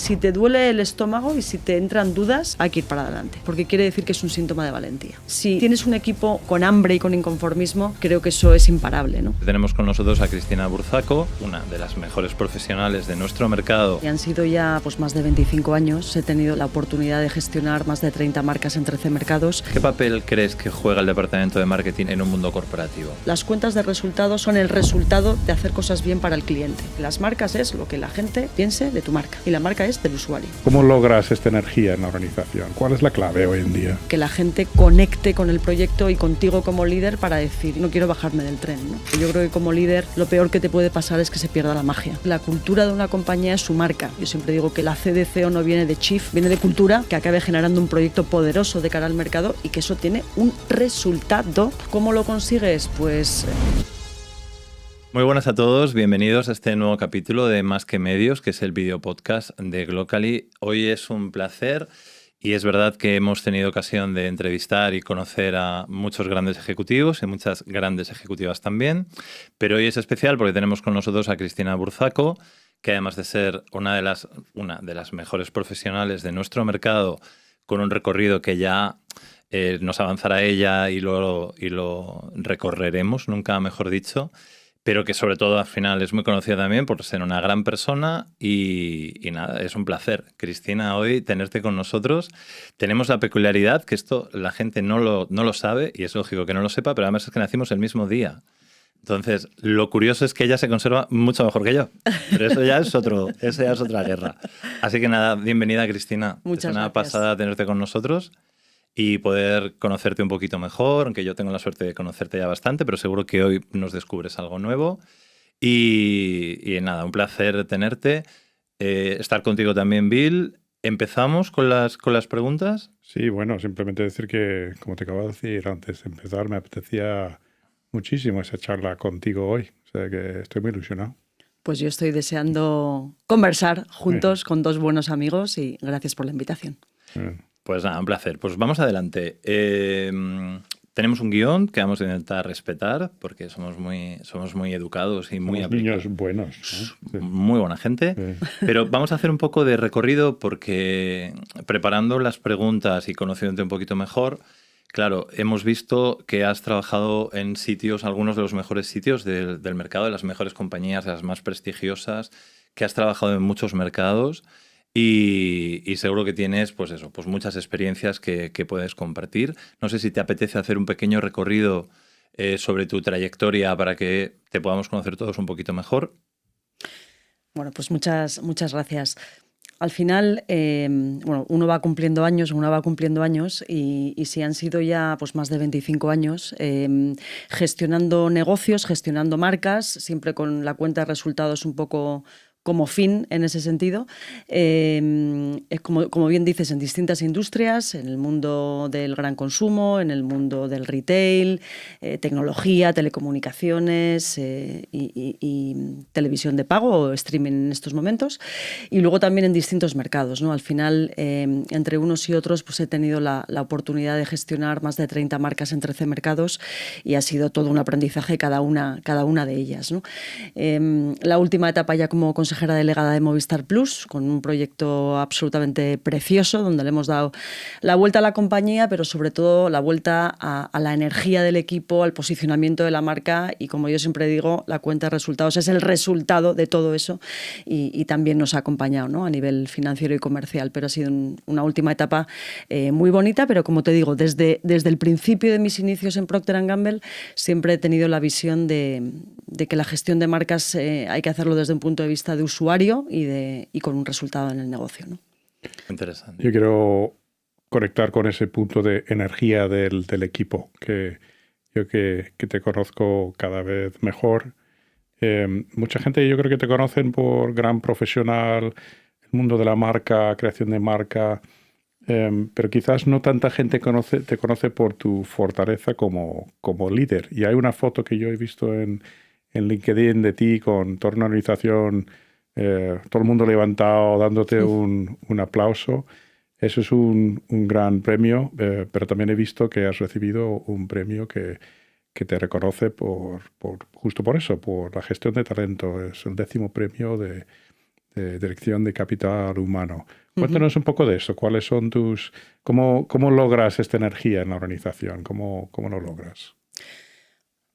Si te duele el estómago y si te entran dudas, hay que ir para adelante, porque quiere decir que es un síntoma de valentía. Si tienes un equipo con hambre y con inconformismo, creo que eso es imparable, ¿no? Tenemos con nosotros a Cristina Burzaco, una de las mejores profesionales de nuestro mercado. Y han sido ya más de 25 años. He tenido la oportunidad de gestionar más de 30 marcas en 13 mercados. ¿Qué papel crees que juega el departamento de marketing en un mundo corporativo? Las cuentas de resultados son el resultado de hacer cosas bien para el cliente. Las marcas es lo que la gente piense de tu marca y la marca es del usuario. ¿Cómo logras esta energía en la organización? ¿Cuál es la clave hoy en día? Que la gente conecte con el proyecto y contigo como líder para decir, no quiero bajarme del tren, ¿no? Yo creo que como líder lo peor que te puede pasar es que se pierda la magia. La cultura de una compañía es su marca. Yo siempre digo que la CDCO no viene de Chief, viene de cultura, que acabe generando un proyecto poderoso de cara al mercado y que eso tiene un resultado. ¿Cómo lo consigues? Pues... Muy buenas a todos, bienvenidos a este nuevo capítulo de Más que Medios, que es el video podcast de Glocally. Hoy es un placer y es verdad que hemos tenido ocasión de entrevistar y conocer a muchos grandes ejecutivos y muchas grandes ejecutivas también, pero hoy es especial porque tenemos con nosotros a Cristina Burzaco, que además de ser una de las mejores profesionales de nuestro mercado, con un recorrido que ya nos avanzará ella y lo recorreremos, nunca mejor dicho, pero que sobre todo al final es muy conocida también por ser una gran persona y nada, es un placer, Cristina, hoy tenerte con nosotros. Tenemos la peculiaridad que esto la gente no lo sabe y es lógico que no lo sepa, pero además es que nacimos el mismo día. Entonces, lo curioso es que ella se conserva mucho mejor que yo, pero eso ya es otra guerra. Así que nada, bienvenida, Cristina. Muchas es una gracias. pasada tenerte con nosotros y poder conocerte un poquito mejor, aunque yo tengo la suerte de conocerte ya bastante, pero seguro que hoy nos descubres algo nuevo. Y nada, un placer tenerte. Estar contigo también, Bill. ¿Empezamos con las preguntas? Sí, bueno, simplemente decir que, como te acabo de decir antes de empezar, me apetecía muchísimo esa charla contigo hoy. O sea que estoy muy ilusionado. Pues yo estoy deseando conversar juntos con dos buenos amigos y gracias por la invitación. Pues nada, un placer. Pues vamos adelante. Tenemos un guión que vamos a intentar respetar porque somos muy educados y muy niños buenos, ¿no? Sí. Muy buena gente. Sí. Pero vamos a hacer un poco de recorrido porque preparando las preguntas y conociéndote un poquito mejor, claro, hemos visto que has trabajado en sitios, algunos de los mejores sitios del mercado, de las mejores compañías, de las más prestigiosas, que has trabajado en muchos mercados. Y seguro que tienes pues muchas experiencias que puedes compartir. No sé si te apetece hacer un pequeño recorrido sobre tu trayectoria para que te podamos conocer todos un poquito mejor. Bueno, pues muchas gracias. Al final, uno va cumpliendo años y si han sido ya más de 25 años gestionando negocios, gestionando marcas, siempre con la cuenta de resultados un poco como fin en ese sentido, como bien dices, en distintas industrias, en el mundo del gran consumo, en el mundo del retail, tecnología, telecomunicaciones y televisión de pago o streaming en estos momentos, y luego también en distintos mercados, ¿no? Al final, entre unos y otros, pues he tenido la oportunidad de gestionar más de 30 marcas en 13 mercados y ha sido todo un aprendizaje cada una de ellas, ¿no? La última etapa ya como consejera delegada de Movistar Plus, con un proyecto absolutamente precioso, donde le hemos dado la vuelta a la compañía, pero sobre todo la vuelta a la energía del equipo, al posicionamiento de la marca y, como yo siempre digo, la cuenta de resultados es el resultado de todo eso y también nos ha acompañado, ¿no? A nivel financiero y comercial, pero ha sido una última etapa muy bonita, pero como te digo, desde el principio de mis inicios en Procter & Gamble siempre he tenido la visión de que la gestión de marcas hay que hacerlo desde un punto de vista de usuario y con un resultado en el negocio, ¿no? Interesante. Yo quiero conectar con ese punto de energía del equipo, que yo que te conozco cada vez mejor. Mucha gente yo creo que te conocen por gran profesional, el mundo de la marca, creación de marca, pero quizás no tanta gente te conoce por tu fortaleza como líder. Y hay una foto que yo he visto en LinkedIn de ti con toda una organización, todo el mundo levantado, dándote un aplauso. Eso es un gran premio, pero también he visto que has recibido un premio que te reconoce justo por eso, por la gestión de talento. Es el 10º premio de de dirección de capital humano. Cuéntanos un poco de eso. ¿Cuáles son cómo logras esta energía en la organización? ¿Cómo lo logras?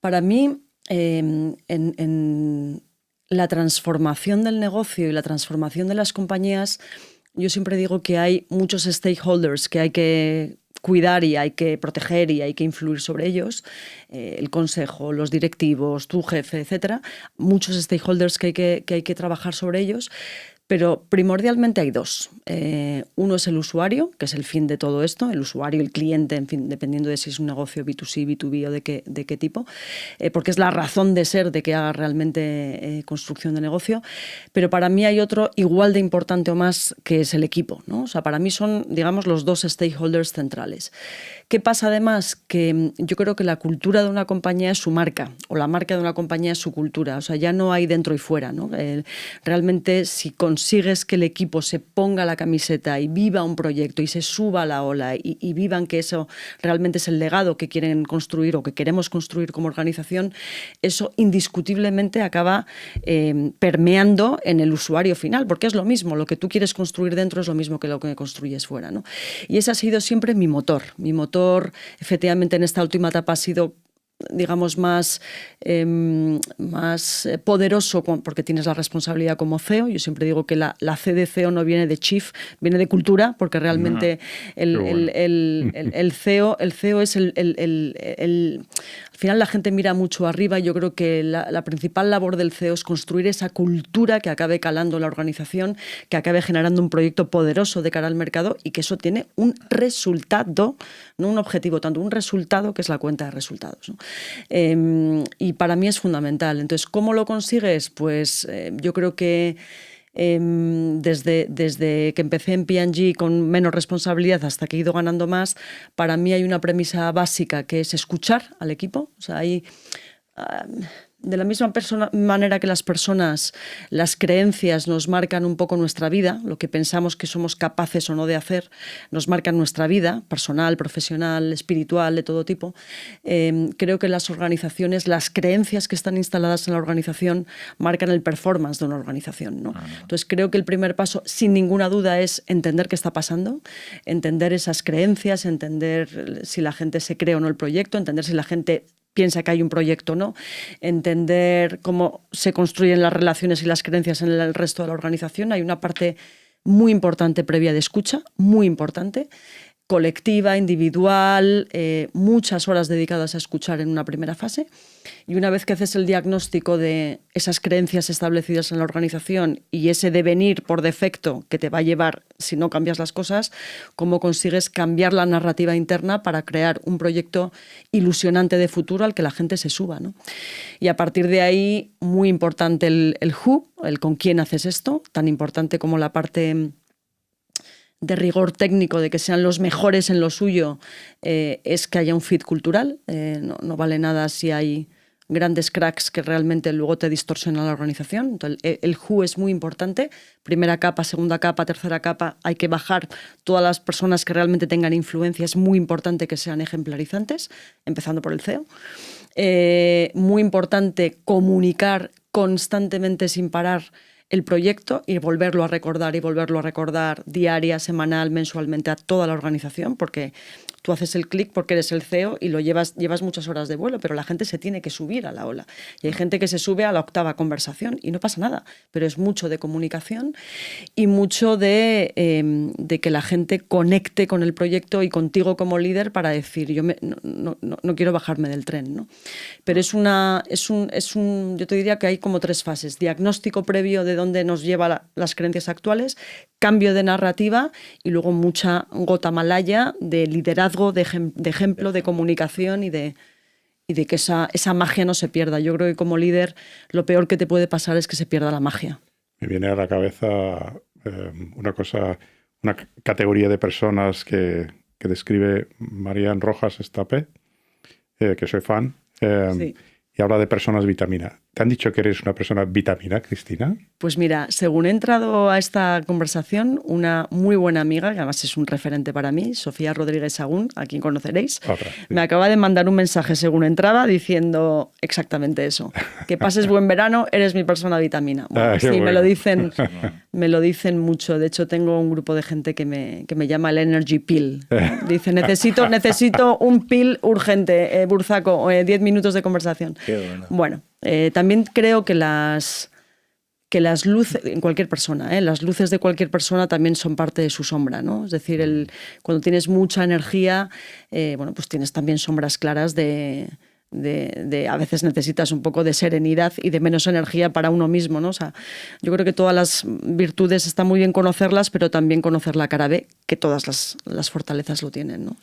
Para mí, en la transformación del negocio y la transformación de las compañías, yo siempre digo que hay muchos stakeholders que hay que cuidar y hay que proteger y hay que influir sobre ellos, el consejo, los directivos, tu jefe, etcétera, muchos stakeholders que hay que trabajar sobre ellos, pero primordialmente hay dos. Uno es el usuario, que es el fin de todo esto, el usuario, el cliente, en fin, dependiendo de si es un negocio B2C, B2B o de qué tipo, porque es la razón de ser de que haga realmente construcción de negocio. Pero para mí hay otro igual de importante o más, que es el equipo, ¿no? O sea, para mí son, digamos, los dos stakeholders centrales. ¿Qué pasa además? Que yo creo que la cultura de una compañía es su marca, o la marca de una compañía es su cultura. O sea, ya no hay dentro y fuera, ¿no? Realmente, si consigues que el equipo se ponga la camiseta y viva un proyecto y se suba a la ola y vivan que eso realmente es el legado que quieren construir o que queremos construir como organización, eso indiscutiblemente acaba permeando en el usuario final, porque es lo mismo, lo que tú quieres construir dentro es lo mismo que lo que construyes fuera, ¿no? Y ese ha sido siempre mi motor. Mi motor, efectivamente, en esta última etapa ha sido, digamos, más poderoso porque tienes la responsabilidad como CEO. Yo siempre digo que la C de CEO no viene de Chief, viene de cultura, porque realmente el CEO es al final la gente mira mucho arriba y yo creo que la principal labor del CEO es construir esa cultura que acabe calando la organización, que acabe generando un proyecto poderoso de cara al mercado y que eso tiene un resultado, no un objetivo tanto, un resultado que es la cuenta de resultados, ¿no? Y para mí es fundamental. Entonces, ¿cómo lo consigues? Pues yo creo que desde que empecé en P&G con menos responsabilidad hasta que he ido ganando más, para mí hay una premisa básica que es escuchar al equipo. O sea, hay... de la misma manera que las personas, las creencias nos marcan un poco nuestra vida, lo que pensamos que somos capaces o no de hacer, nos marcan nuestra vida, personal, profesional, espiritual, de todo tipo. Creo que en las organizaciones, las creencias que están instaladas en la organización marcan el performance de una organización, ¿no? Entonces creo que el primer paso, sin ninguna duda, es entender qué está pasando, entender esas creencias, entender si la gente se cree o no el proyecto, entender si la gente piensa que hay un proyecto o no, entender cómo se construyen las relaciones y las creencias en el resto de la organización. Hay una parte muy importante previa de escucha, muy importante, colectiva, individual, muchas horas dedicadas a escuchar en una primera fase. Y una vez que haces el diagnóstico de esas creencias establecidas en la organización y ese devenir por defecto que te va a llevar, si no cambias las cosas, cómo consigues cambiar la narrativa interna para crear un proyecto ilusionante de futuro al que la gente se suba, ¿no? Y a partir de ahí, muy importante el who, el con quién haces esto, tan importante como la parte de rigor técnico, de que sean los mejores en lo suyo, es que haya un fit cultural. No vale nada si hay grandes cracks que realmente luego te distorsionan la organización. Entonces, el who es muy importante. Primera capa, segunda capa, tercera capa. Hay que bajar todas las personas que realmente tengan influencia. Es muy importante que sean ejemplarizantes, empezando por el CEO. Muy importante comunicar constantemente sin parar el proyecto y volverlo a recordar diaria, semanal, mensualmente a toda la organización, porque tú haces el clic porque eres el CEO y lo llevas muchas horas de vuelo, pero la gente se tiene que subir a la ola. Y hay gente que se sube a la 8ª conversación y no pasa nada, pero es mucho de comunicación y mucho de que la gente conecte con el proyecto y contigo como líder para decir, yo no quiero bajarme del tren, ¿no? Pero yo te diría que hay como 3 fases: diagnóstico previo de dónde nos lleva las creencias actuales, cambio de narrativa y luego mucha gota malaya de liderazgo, de ejemplo, de comunicación y de que esa magia no se pierda. Yo creo que como líder lo peor que te puede pasar es que se pierda la magia. Me viene a la cabeza una categoría de personas que describe Marian Rojas Estape, que soy fan, sí. Y habla de personas vitamina. ¿Te han dicho que eres una persona vitamina, Cristina? Pues mira, según he entrado a esta conversación, una muy buena amiga, que además es un referente para mí, Sofía Rodríguez Sagún, a quien conoceréis, Otra, sí. me acaba de mandar un mensaje según entraba diciendo exactamente eso. Que pases buen verano, eres mi persona vitamina. Bueno, sí, bueno. me lo dicen mucho. De hecho, tengo un grupo de gente que me llama el Energy Pill. Dice, necesito un pill urgente, Burzaco, 10 minutos de conversación. Qué bueno. Bueno, también creo que las luces, en cualquier persona, las luces de cualquier persona también son parte de su sombra, ¿no? Es decir, cuando tienes mucha energía, bueno, pues tienes también sombras claras de a veces necesitas un poco de serenidad y de menos energía para uno mismo, ¿no? O sea, yo creo que todas las virtudes está muy bien conocerlas, pero también conocer la cara B, que todas las fortalezas lo tienen, ¿no?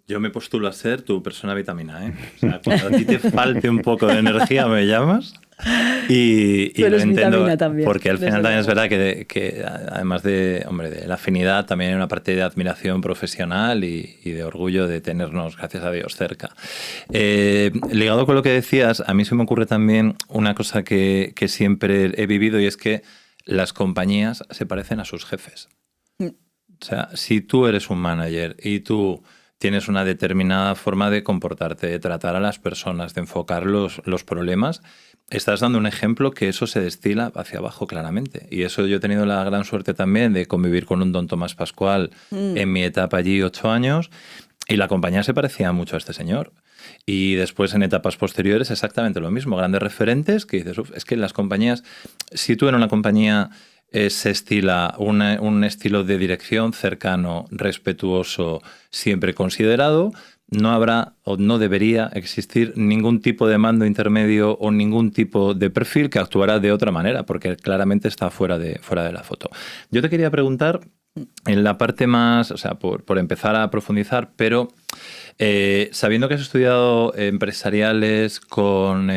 Yo me postulo a ser tu persona vitamina, ¿eh? O sea, cuando a ti te falte un poco de energía, me llamas y lo entiendo. También, porque al final también es verdad que además de la afinidad, también hay una parte de admiración profesional y de orgullo de tenernos, gracias a Dios, cerca. Ligado con lo que decías, a mí se me ocurre también una cosa que siempre he vivido, y es que las compañías se parecen a sus jefes. O sea, si tú eres un manager y tú tienes una determinada forma de comportarte, de tratar a las personas, de enfocar los problemas, estás dando un ejemplo que eso se destila hacia abajo claramente. Y eso yo he tenido la gran suerte también de convivir con un don Tomás Pascual en mi etapa allí, 8 años, y la compañía se parecía mucho a este señor. Y después en etapas posteriores exactamente lo mismo, grandes referentes que dices, es que en las compañías, si tú en una compañía se estila un estilo de dirección cercano, respetuoso, siempre considerado, no habrá o no debería existir ningún tipo de mando intermedio o ningún tipo de perfil que actuará de otra manera, porque claramente está fuera de la foto. Yo te quería preguntar, en la parte más, o sea, por empezar a profundizar, pero sabiendo que has estudiado empresariales con...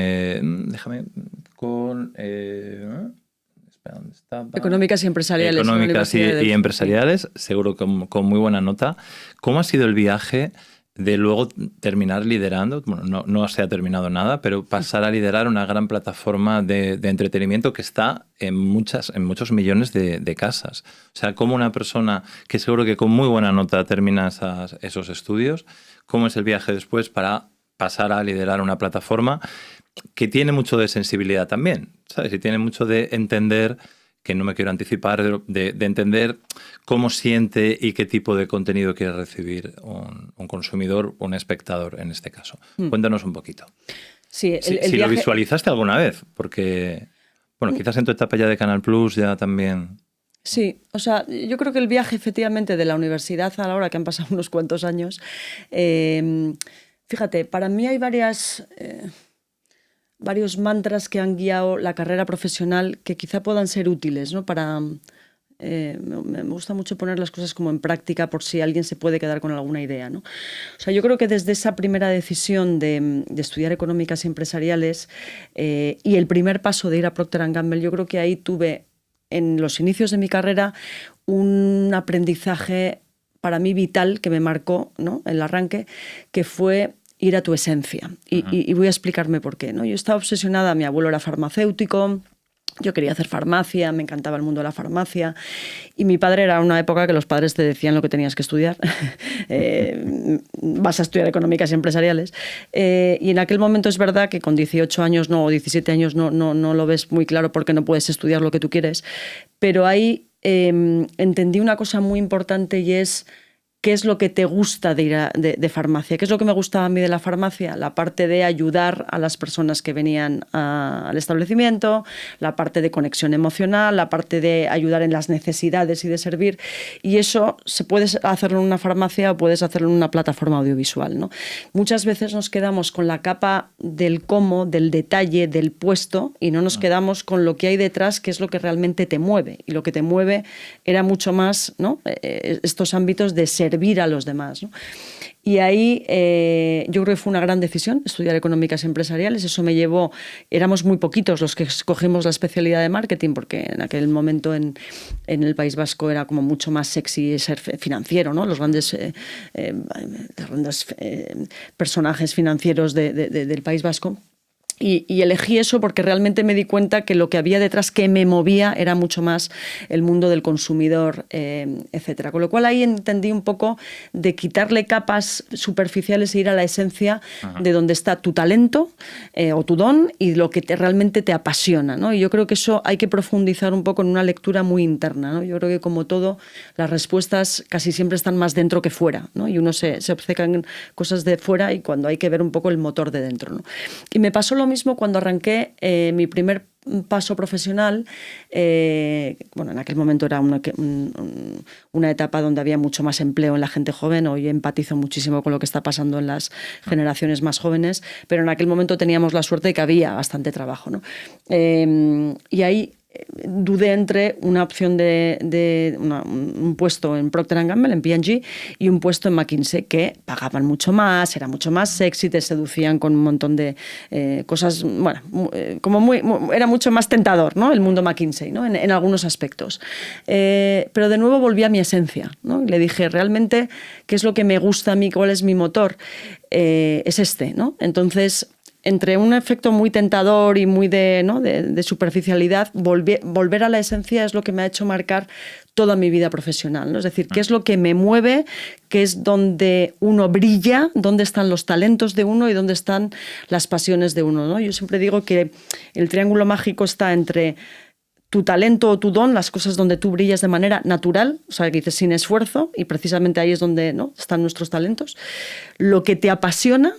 Económicas y empresariales. Económicas y empresariales, seguro con muy buena nota. ¿Cómo ha sido el viaje de luego terminar liderando? Bueno, no se ha terminado nada, pero pasar a liderar una gran plataforma de entretenimiento que está en muchos millones de casas. O sea, como una persona que seguro que con muy buena nota termina esos estudios, ¿cómo es el viaje después para pasar a liderar una plataforma que tiene mucho de sensibilidad también, ¿sabes? Y tiene mucho de entender, que no me quiero anticipar, de entender cómo siente y qué tipo de contenido quiere recibir un consumidor, un espectador en este caso. Cuéntanos un poquito. Sí, el si viaje... lo visualizaste alguna vez, porque, bueno, quizás en tu etapa ya de Canal Plus ya también... Sí, o sea, yo creo que el viaje efectivamente de la universidad a la hora que han pasado unos cuantos años, fíjate, para mí hay varios mantras que han guiado la carrera profesional que quizá puedan ser útiles, ¿no? Me gusta mucho poner las cosas como en práctica por si alguien se puede quedar con alguna idea, ¿no? O sea, yo creo que desde esa primera decisión de estudiar económicas y empresariales y el primer paso de ir a Procter & Gamble, yo creo que ahí tuve en los inicios de mi carrera un aprendizaje para mí vital que me marcó, ¿no? El arranque, que fue ir a tu esencia. Y voy a explicarme por qué, ¿no? Yo estaba obsesionada, mi abuelo era farmacéutico, yo quería hacer farmacia, me encantaba el mundo de la farmacia, y mi padre era una época que los padres te decían lo que tenías que estudiar. Vas a estudiar económicas y empresariales. Y en aquel momento es verdad que con 18 años o 17 años no lo ves muy claro porque no puedes estudiar lo que tú quieres, pero ahí entendí una cosa muy importante y es ¿qué es lo que te gusta de farmacia? ¿Qué es lo que me gustaba a mí de la farmacia? La parte de ayudar a las personas que venían al establecimiento, la parte de conexión emocional, la parte de ayudar en las necesidades y de servir. Y eso se puede hacerlo en una farmacia o puedes hacerlo en una plataforma audiovisual, ¿no? Muchas veces nos quedamos con la capa del cómo, del detalle, del puesto y no nos quedamos con lo que hay detrás, que es lo que realmente te mueve. Y lo que te mueve era mucho más, ¿no? Estos ámbitos de servir a los demás, ¿no? Y ahí yo creo que fue una gran decisión estudiar económicas empresariales. Eso me llevó, éramos muy poquitos los que escogimos la especialidad de marketing, porque en aquel momento en el País Vasco era como mucho más sexy ser financiero, ¿no? Los grandes personajes financieros del País Vasco. Y elegí eso porque realmente me di cuenta que lo que había detrás que me movía era mucho más el mundo del consumidor, etcétera. Con lo cual ahí entendí un poco de quitarle capas superficiales e ir a la esencia de donde está tu talento o tu don y lo que realmente te apasiona, ¿no? Y yo creo que eso hay que profundizar un poco en una lectura muy interna, ¿no? Yo creo que como todo, las respuestas casi siempre están más dentro que fuera, ¿no? Y uno se obceca en cosas de fuera y cuando hay que ver un poco el motor de dentro, ¿no? Y me pasó lo mismo cuando arranqué mi primer paso profesional. Bueno, en aquel momento era una etapa donde había mucho más empleo en la gente joven. Hoy empatizo muchísimo con lo que está pasando en las generaciones más jóvenes, pero en aquel momento teníamos la suerte de que había bastante trabajo, ¿no? Y ahí dudé entre una opción un puesto en Procter & Gamble, en P&G, y un puesto en McKinsey, que pagaban mucho más, era mucho más sexy, te seducían con un montón de cosas, bueno, era mucho más tentador, ¿no? El mundo McKinsey, ¿no? En algunos aspectos. Pero de nuevo volví a mi esencia, ¿no? Y le dije, realmente, ¿qué es lo que me gusta a mí? ¿Cuál es mi motor? Es este, ¿no? Entonces, entre un efecto muy tentador y muy de superficialidad, volver a la esencia es lo que me ha hecho marcar toda mi vida profesional, ¿no? Es decir, qué es lo que me mueve, qué es donde uno brilla, dónde están los talentos de uno y dónde están las pasiones de uno, ¿no? Yo siempre digo que el triángulo mágico está entre tu talento o tu don, las cosas donde tú brillas de manera natural, o sea, que dices sin esfuerzo, y precisamente ahí es donde, ¿no?, están nuestros talentos, lo que te apasiona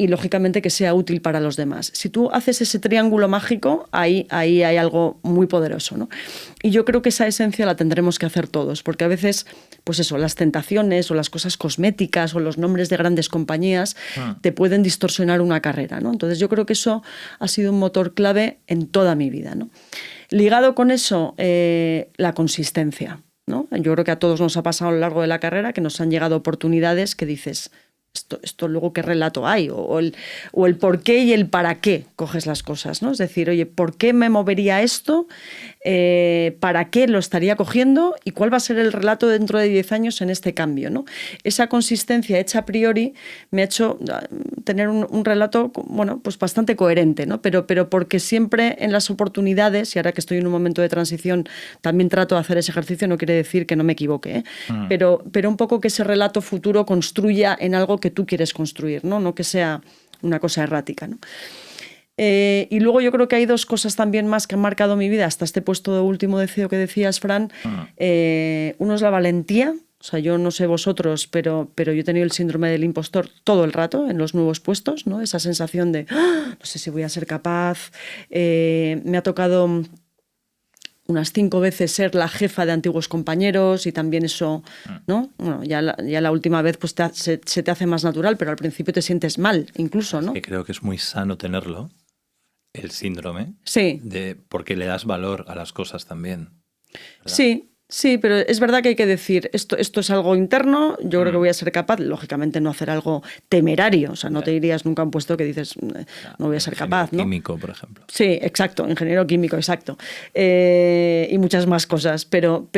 y, lógicamente, que sea útil para los demás. Si tú haces ese triángulo mágico, ahí hay algo muy poderoso, ¿no? Y yo creo que esa esencia la tendremos que hacer todos, porque a veces, pues eso, las tentaciones o las cosas cosméticas o los nombres de grandes compañías te pueden distorsionar una carrera, ¿no? Entonces yo creo que eso ha sido un motor clave en toda mi vida, ¿no? Ligado con eso, la consistencia, ¿no? Yo creo que a todos nos ha pasado a lo largo de la carrera que nos han llegado oportunidades que dices, esto luego qué relato hay, o el por qué y el para qué coges las cosas, ¿no? Es decir, oye, ¿por qué me movería esto? ¿Para qué lo estaría cogiendo? ¿Y cuál va a ser el relato dentro de 10 años en este cambio, ¿no? Esa consistencia hecha a priori me ha hecho tener un relato, bueno, pues bastante coherente, ¿no? Pero porque siempre en las oportunidades, y ahora que estoy en un momento de transición, también trato de hacer ese ejercicio, no quiere decir que no me equivoque, ¿eh? Pero un poco que ese relato futuro construya en algo que tú quieres construir, ¿no? No que sea una cosa errática, ¿no? Y luego yo creo que hay dos cosas también más que han marcado mi vida hasta este puesto de último de CEO que decías, Fran. Uno es la valentía. O sea, yo no sé vosotros, pero yo he tenido el síndrome del impostor todo el rato en los nuevos puestos, ¿no? Esa sensación de no sé si voy a ser capaz. Me ha tocado unas 5 veces ser la jefa de antiguos compañeros y también eso, ¿no? Bueno, ya la última vez pues se te hace más natural, pero al principio te sientes mal incluso, ¿no? Es que creo que es muy sano tenerlo, el síndrome, sí, porque le das valor a las cosas también, ¿verdad? Sí, pero es verdad que hay que decir, esto es algo interno, yo creo que voy a ser capaz, lógicamente no hacer algo temerario, o sea, no te irías nunca a un puesto que dices, no voy a ser capaz, ¿no? Químico, por ejemplo. Sí, exacto, ingeniero químico, exacto. Y muchas más cosas, pero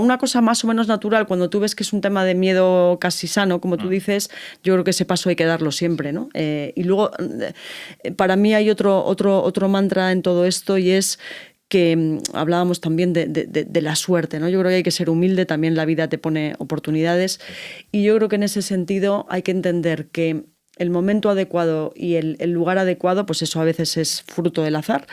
una cosa más o menos natural, cuando tú ves que es un tema de miedo casi sano, como tú dices, yo creo que ese paso hay que darlo siempre, ¿no? Y luego, para mí hay otro mantra en todo esto y es que hablábamos también de la suerte, ¿no? Yo creo que hay que ser humilde, también la vida te pone oportunidades y yo creo que en ese sentido hay que entender que el momento adecuado y el lugar adecuado, pues eso a veces es fruto del azar,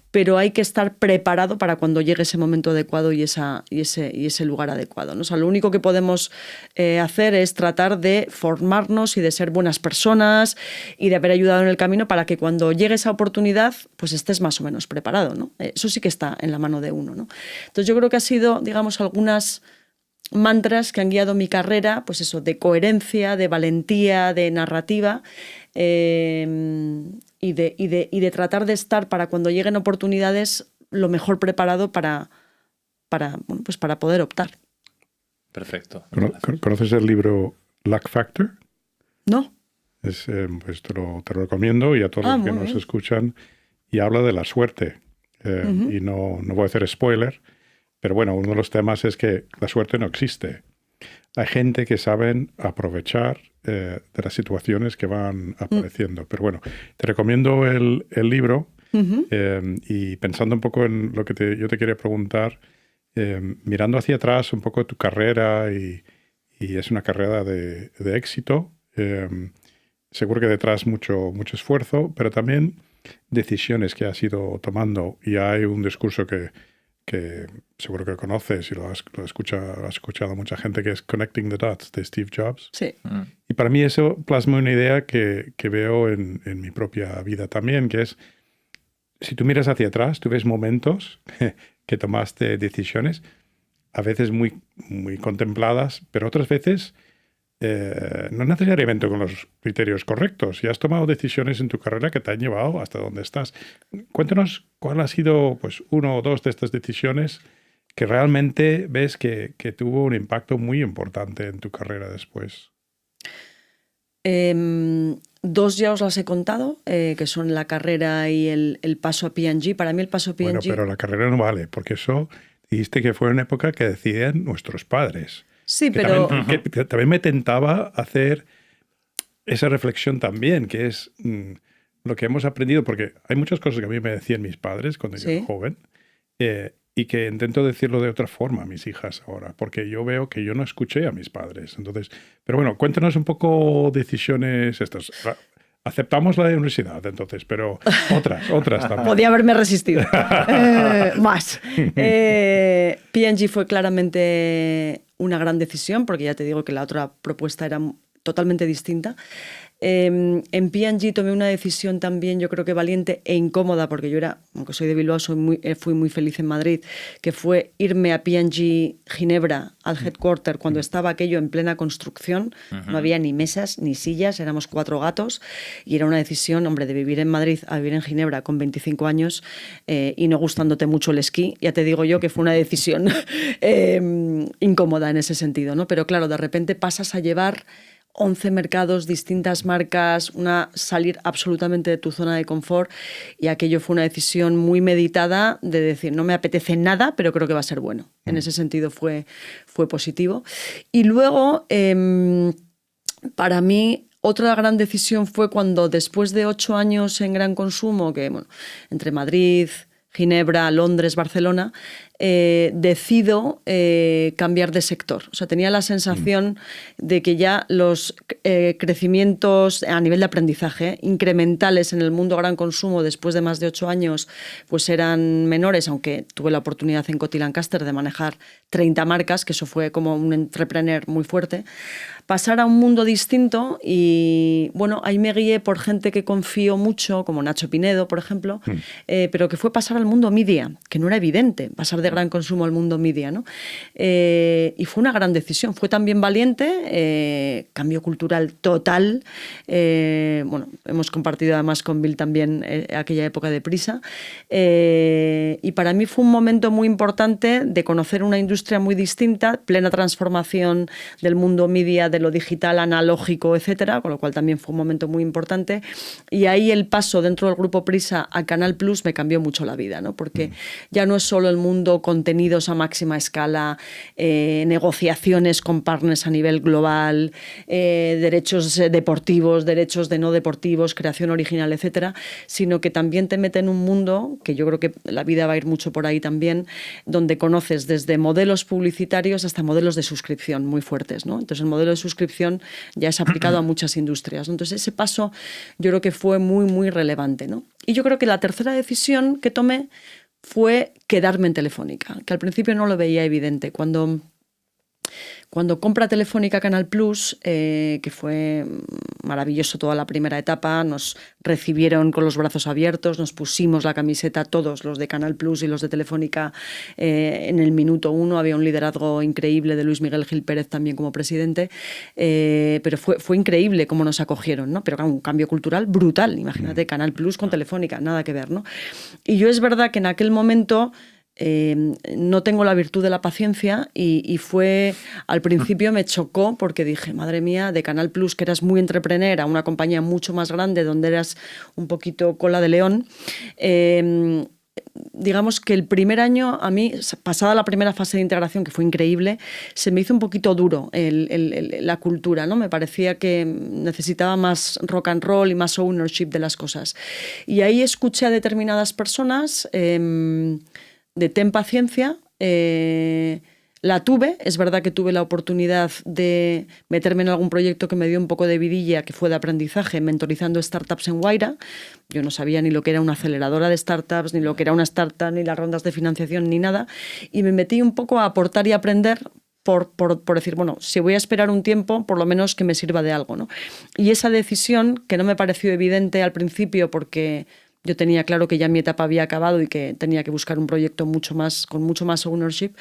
pero hay que estar preparado para cuando llegue ese momento adecuado y ese lugar adecuado, ¿no? O sea, lo único que podemos hacer es tratar de formarnos y de ser buenas personas y de haber ayudado en el camino para que cuando llegue esa oportunidad, pues estés más o menos preparado, ¿no? Eso sí que está en la mano de uno, ¿no? Entonces yo creo que ha sido, digamos, algunas mantras que han guiado mi carrera, pues eso, de coherencia, de valentía, de narrativa, y de tratar de estar para cuando lleguen oportunidades lo mejor preparado para poder optar. Perfecto. ¿Conoces el libro Luck Factor? No. Pues te lo recomiendo y a todos los que nos escuchan, y habla de la suerte. Y no voy a hacer spoiler, pero bueno, uno de los temas es que la suerte no existe. Hay gente que saben aprovechar de las situaciones que van apareciendo. Pero bueno, te recomiendo el libro. Y pensando un poco en lo que yo te quería preguntar, mirando hacia atrás un poco tu carrera, y es una carrera de éxito, seguro que detrás mucho esfuerzo, pero también decisiones que has ido tomando. Y hay un discurso que seguro que conoces y lo has escuchado mucha gente, que es Connecting the Dots, de Steve Jobs. Sí. Y para mí eso plasma una idea que veo en mi propia vida también, que es, si tú miras hacia atrás, tú ves momentos que tomaste decisiones, a veces muy, muy contempladas, pero otras veces no necesariamente con los criterios correctos. Y has tomado decisiones en tu carrera que te han llevado hasta donde estás. Cuéntanos cuál ha sido, pues, una o dos de estas decisiones que realmente ves que tuvo un impacto muy importante en tu carrera después. Dos ya os las he contado, que son la carrera y el paso a P&G. Para mí el paso a P&G... Bueno, pero la carrera no vale, porque eso dijiste que fue una época que deciden nuestros padres. Sí, que pero... también me tentaba hacer esa reflexión también, que es lo que hemos aprendido, porque hay muchas cosas que a mí me decían mis padres cuando yo era joven, y que intento decirlo de otra forma a mis hijas ahora, porque yo veo que yo no escuché a mis padres. Entonces, pero bueno, cuéntanos un poco decisiones estas. Aceptamos la universidad, entonces, pero otras también. Podía haberme resistido. Más. P&G fue claramente una gran decisión, porque ya te digo que la otra propuesta era totalmente distinta. En P&G tomé una decisión también, yo creo que valiente e incómoda, porque yo aunque soy de Bilbao, fui muy feliz en Madrid, que fue irme a P&G Ginebra, al headquarter, cuando estaba aquello en plena construcción. No había ni mesas ni sillas, éramos 4 gatos, y era una decisión, hombre, de vivir en Madrid a vivir en Ginebra con 25 años y no gustándote mucho el esquí. Ya te digo yo que fue una decisión incómoda en ese sentido, ¿no? Pero claro, de repente pasas a llevar 11 mercados, distintas marcas, salir absolutamente de tu zona de confort, y aquello fue una decisión muy meditada de decir, no me apetece nada, pero creo que va a ser bueno. En ese sentido fue positivo. Y luego, para mí, otra gran decisión fue cuando, después de 8 años en gran consumo, que bueno, entre Madrid, Ginebra, Londres, Barcelona, decido cambiar de sector. O sea, tenía la sensación de que ya los crecimientos a nivel de aprendizaje incrementales en el mundo gran consumo después de más de 8 años pues eran menores, aunque tuve la oportunidad en Coty Lancaster de manejar 30 marcas, que eso fue como un entrepreneur muy fuerte. Pasar a un mundo distinto, y bueno, ahí me guié por gente que confío mucho, como Nacho Pinedo, por ejemplo, pero que fue pasar al mundo media, que no era evidente, pasar de gran consumo al mundo media, ¿no? Y fue una gran decisión, fue también valiente, cambio cultural total. Bueno, hemos compartido además con Bill también aquella época de Prisa, y para mí fue un momento muy importante de conocer una industria muy distinta, plena transformación del mundo media, de lo digital, analógico, etcétera, con lo cual también fue un momento muy importante. Y ahí el paso dentro del grupo Prisa a Canal Plus me cambió mucho la vida, ¿no? Porque ya no es solo el mundo contenidos a máxima escala, negociaciones con partners a nivel global, derechos deportivos, derechos de no deportivos, creación original, etcétera, sino que también te mete en un mundo, que yo creo que la vida va a ir mucho por ahí también, donde conoces desde modelos publicitarios hasta modelos de suscripción muy fuertes, ¿no? Entonces el modelo de suscripción ya es aplicado a muchas industrias, ¿no? Entonces ese paso yo creo que fue muy, muy relevante, ¿no? Y yo creo que la tercera decisión que tomé fue quedarme en Telefónica, que al principio no lo veía evidente. Cuando compra Telefónica Canal Plus, que fue maravilloso toda la primera etapa, nos recibieron con los brazos abiertos, nos pusimos la camiseta todos los de Canal Plus y los de Telefónica en el minuto 1, había un liderazgo increíble de Luis Miguel Gil Pérez también como presidente, pero fue increíble cómo nos acogieron, ¿no? Pero claro, un cambio cultural brutal, imagínate, Canal Plus con Telefónica, nada que ver, ¿no? Y yo es verdad que en aquel momento no tengo la virtud de la paciencia y fue, al principio me chocó porque dije, madre mía, de Canal Plus, que eras muy entrepreneur, a una compañía mucho más grande donde eras un poquito cola de león, digamos que el primer año, a mí, pasada la primera fase de integración, que fue increíble, se me hizo un poquito duro la cultura, ¿no? Me parecía que necesitaba más rock and roll y más ownership de las cosas. Y ahí escuché a determinadas personas de ten paciencia. La tuve, es verdad que tuve la oportunidad de meterme en algún proyecto que me dio un poco de vidilla, que fue de aprendizaje, mentorizando startups en Wayra. Yo no sabía ni lo que era una aceleradora de startups, ni lo que era una startup, ni las rondas de financiación, ni nada. Y me metí un poco a aportar y aprender por decir, bueno, si voy a esperar un tiempo, por lo menos que me sirva de algo, ¿no? Y esa decisión, que no me pareció evidente al principio porque yo tenía claro que ya mi etapa había acabado y que tenía que buscar un proyecto con mucho más ownership,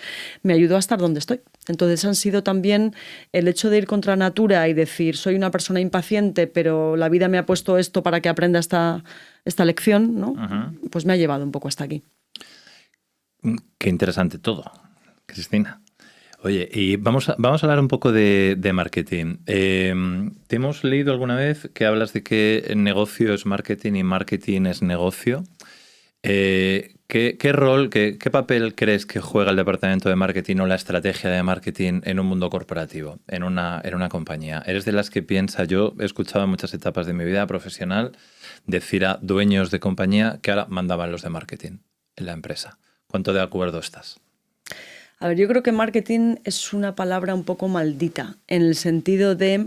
me ayudó a estar donde estoy. Entonces han sido también el hecho de ir contra natura y decir, soy una persona impaciente, pero la vida me ha puesto esto para que aprenda esta lección, ¿no? Pues me ha llevado un poco hasta aquí. Qué interesante todo, Cristina. Oye, y vamos a hablar un poco de marketing. ¿Te hemos leído alguna vez que hablas de que el negocio es marketing y marketing es negocio? ¿Qué rol, qué papel crees que juega el departamento de marketing o la estrategia de marketing en un mundo corporativo, en una compañía? ¿Eres de las que piensa? Yo he escuchado en muchas etapas de mi vida profesional decir a dueños de compañía que ahora mandaban los de marketing en la empresa. ¿Cuánto de acuerdo estás? A ver, yo creo que marketing es una palabra un poco maldita, en el sentido de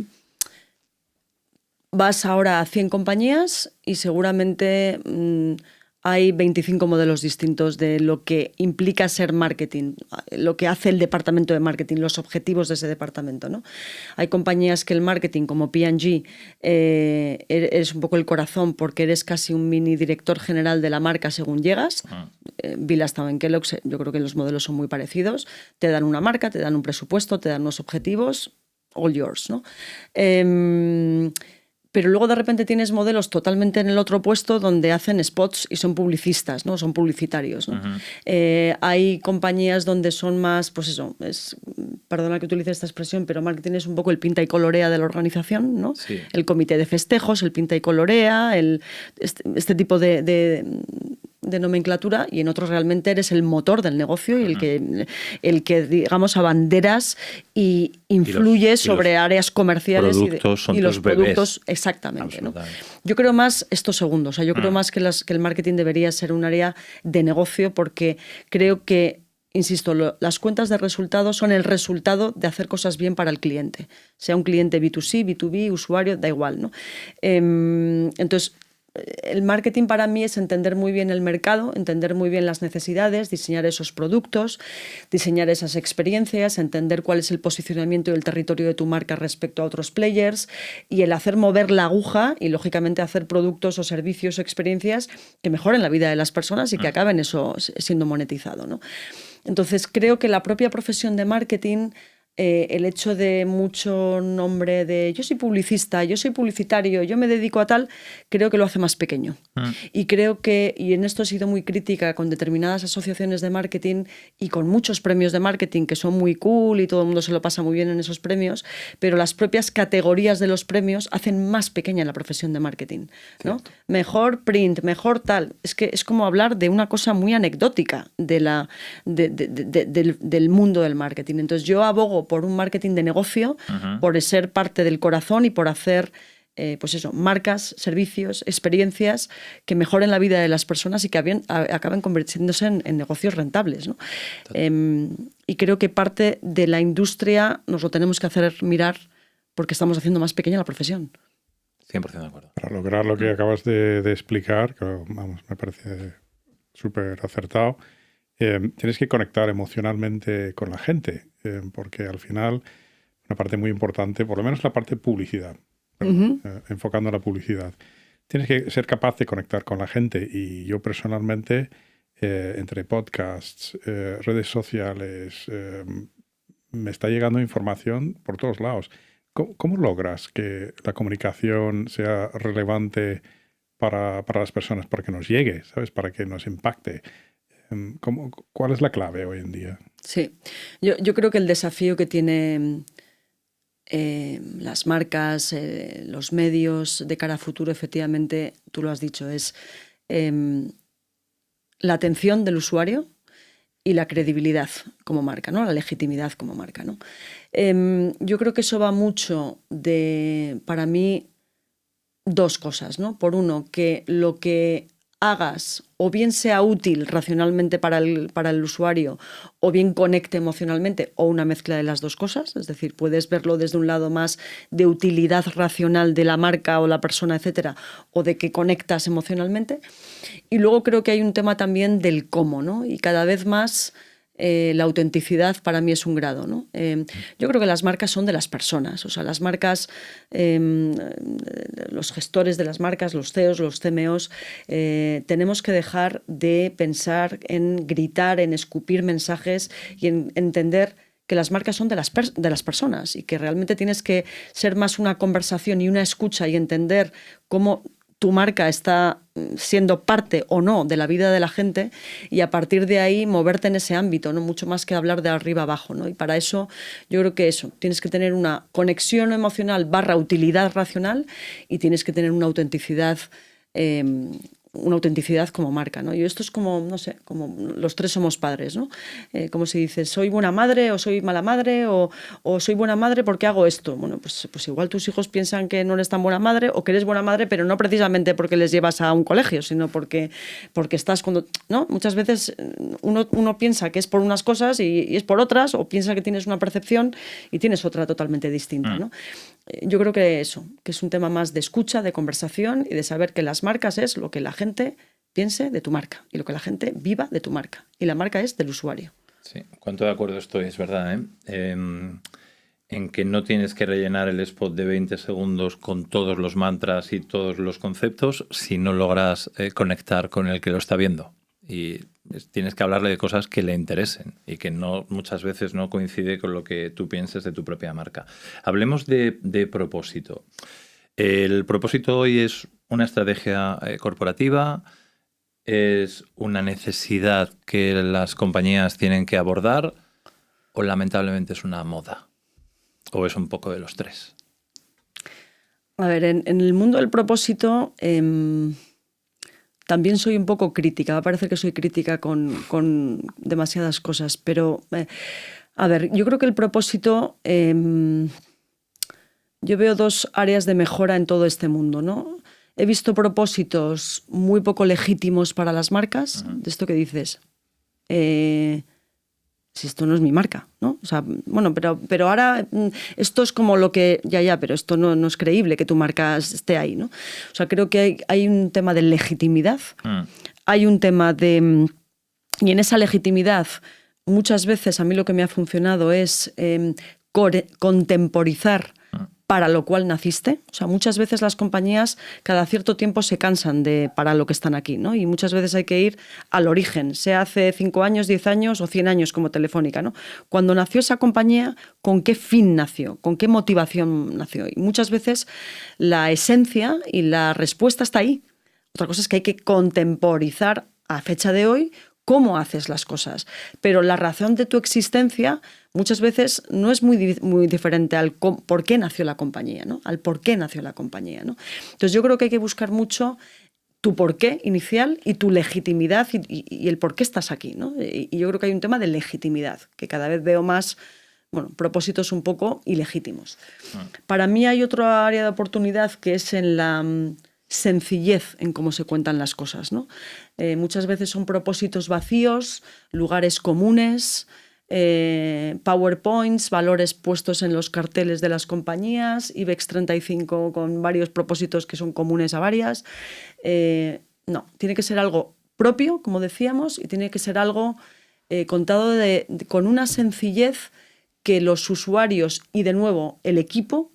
vas ahora a 100 compañías y seguramente hay 25 modelos distintos de lo que implica ser marketing, lo que hace el departamento de marketing, los objetivos de ese departamento, ¿no? Hay compañías que el marketing, como P&G, eres un poco el corazón porque eres casi un mini director general de la marca según llegas. Bill ha estado en Kellogg's, yo creo que los modelos son muy parecidos. Te dan una marca, te dan un presupuesto, te dan unos objetivos, all yours, ¿no? Pero luego de repente tienes modelos totalmente en el otro puesto donde hacen spots y son publicistas, ¿no? Son publicitarios, ¿no? Hay compañías donde son más, pues eso, perdona que utilice esta expresión, pero marketing es un poco el pinta y colorea de la organización, ¿no? Sí. El comité de festejos, el pinta y colorea, este tipo de nomenclatura, y en otros realmente eres el motor del negocio y el que digamos abanderas y influye sobre áreas comerciales y los productos, exactamente, ¿no? Yo creo más esto segundo, o sea, yo creo más que el marketing debería ser un área de negocio, porque creo que, insisto, las cuentas de resultados son el resultado de hacer cosas bien para el cliente, sea un cliente B2C, B2B, usuario, da igual, ¿no? Entonces, el marketing para mí es entender muy bien el mercado, entender muy bien las necesidades, diseñar esos productos, diseñar esas experiencias, entender cuál es el posicionamiento y el territorio de tu marca respecto a otros players, y el hacer mover la aguja y, lógicamente, hacer productos o servicios o experiencias que mejoren la vida de las personas y que acaben eso siendo monetizado, ¿no? Entonces, creo que la propia profesión de marketing, el hecho de mucho nombre de yo soy publicista, yo soy publicitario, yo me dedico a tal, creo que lo hace más pequeño. Y creo que, y en esto he sido muy crítica con determinadas asociaciones de marketing y con muchos premios de marketing que son muy cool y todo el mundo se lo pasa muy bien en esos premios, pero las propias categorías de los premios hacen más pequeña la profesión de marketing, ¿no? Mejor print, mejor tal. Es que es como hablar de una cosa muy anecdótica del mundo del marketing. Entonces yo abogo por un marketing de negocio, por ser parte del corazón y por hacer pues eso, marcas, servicios, experiencias que mejoren la vida de las personas y que acaben convirtiéndose en negocios rentables, ¿no? Y creo que parte de la industria nos lo tenemos que hacer mirar porque estamos haciendo más pequeña la profesión. 100% de acuerdo. Para lograr lo que acabas de explicar, que vamos, me parece súper acertado, tienes que conectar emocionalmente con la gente, porque al final una parte muy importante, por lo menos la parte de publicidad, enfocando a la publicidad, tienes que ser capaz de conectar con la gente. Y yo personalmente, entre podcasts, redes sociales, me está llegando información por todos lados. ¿Cómo logras que la comunicación sea relevante para las personas, para que nos llegue, ¿sabes? Para que nos impacte? ¿Cuál es la clave hoy en día? Sí, yo creo que el desafío que tiene las marcas, los medios de cara a futuro, efectivamente, tú lo has dicho, es la atención del usuario y la credibilidad como marca, ¿no? La legitimidad como marca, ¿no? Yo creo que eso va mucho de, para mí, dos cosas, ¿no? Por uno, que lo que hagas o bien sea útil racionalmente para el usuario o bien conecte emocionalmente o una mezcla de las dos cosas. Es decir, puedes verlo desde un lado más de utilidad racional de la marca o la persona, etcétera, o de que conectas emocionalmente. Y luego creo que hay un tema también del cómo, ¿no? Y cada vez más la autenticidad para mí es un grado, ¿no? Yo creo que las marcas son de las personas, o sea, las marcas, los gestores de las marcas, los CEOs, los CMOs, tenemos que dejar de pensar en gritar, en escupir mensajes y en entender que las marcas son de las personas y que realmente tienes que ser más una conversación y una escucha y entender cómo tu marca está siendo parte o no de la vida de la gente y a partir de ahí moverte en ese ámbito, ¿no? Mucho más que hablar de arriba abajo, ¿no? Y para eso yo creo que tienes que tener una conexión emocional / utilidad racional y tienes que tener una autenticidad como marca, ¿no? Y esto es como, no sé, como los tres somos padres, ¿no? Como se dice, soy buena madre o soy mala madre o soy buena madre porque hago esto. Bueno, pues igual tus hijos piensan que no eres tan buena madre o que eres buena madre, pero no precisamente porque les llevas a un colegio, sino porque estás cuando, ¿no? Muchas veces uno piensa que es por unas cosas y es por otras, o piensa que tienes una percepción y tienes otra totalmente distinta, ¿no? Yo creo que que es un tema más de escucha, de conversación y de saber que las marcas es lo que la gente piense de tu marca y lo que la gente viva de tu marca. Y la marca es del usuario. Sí, cuánto de acuerdo estoy, es verdad, en que no tienes que rellenar el spot de 20 segundos con todos los mantras y todos los conceptos si no logras conectar con el que lo está viendo. Y tienes que hablarle de cosas que le interesen y que no muchas veces no coincide con lo que tú pienses de tu propia marca. Hablemos de propósito. El propósito hoy es una estrategia corporativa, es una necesidad que las compañías tienen que abordar o lamentablemente es una moda o es un poco de los tres. A ver, en el mundo del propósito también soy un poco crítica. Va a parecer que soy crítica con demasiadas cosas, pero a ver, yo creo que el propósito, yo veo dos áreas de mejora en todo este mundo, ¿no? He visto propósitos muy poco legítimos para las marcas, de esto que dices, si esto no es mi marca, ¿no? O sea, bueno, pero ahora esto es como lo que, pero esto no es creíble que tu marca esté ahí, ¿no? O sea, creo que hay un tema de legitimidad, hay un tema de... Y en esa legitimidad, muchas veces a mí lo que me ha funcionado es contemporizar para lo cual naciste. O sea, muchas veces las compañías cada cierto tiempo se cansan de para lo que están aquí, ¿no? Y muchas veces hay que ir al origen, sea hace 5 años, 10 años o 100 años como Telefónica, ¿no? Cuando nació esa compañía, ¿con qué fin nació? ¿Con qué motivación nació? Y muchas veces la esencia y la respuesta está ahí. Otra cosa es que hay que contemporizar a fecha de hoy cómo haces las cosas. Pero la razón de tu existencia muchas veces no es muy diferente al por qué nació la compañía, ¿no? Al por qué nació la compañía, ¿no? Entonces yo creo que hay que buscar mucho tu porqué inicial y tu legitimidad y el por qué estás aquí, ¿no? Y yo creo que hay un tema de legitimidad, que cada vez veo más, propósitos un poco ilegítimos. Para mí hay otra área de oportunidad que es en la sencillez en cómo se cuentan las cosas, ¿no? Muchas veces son propósitos vacíos, lugares comunes, PowerPoints, valores puestos en los carteles de las compañías, IBEX 35 con varios propósitos que son comunes a varias. No, tiene que ser algo propio, como decíamos, y tiene que ser algo contado con una sencillez que los usuarios y, de nuevo, el equipo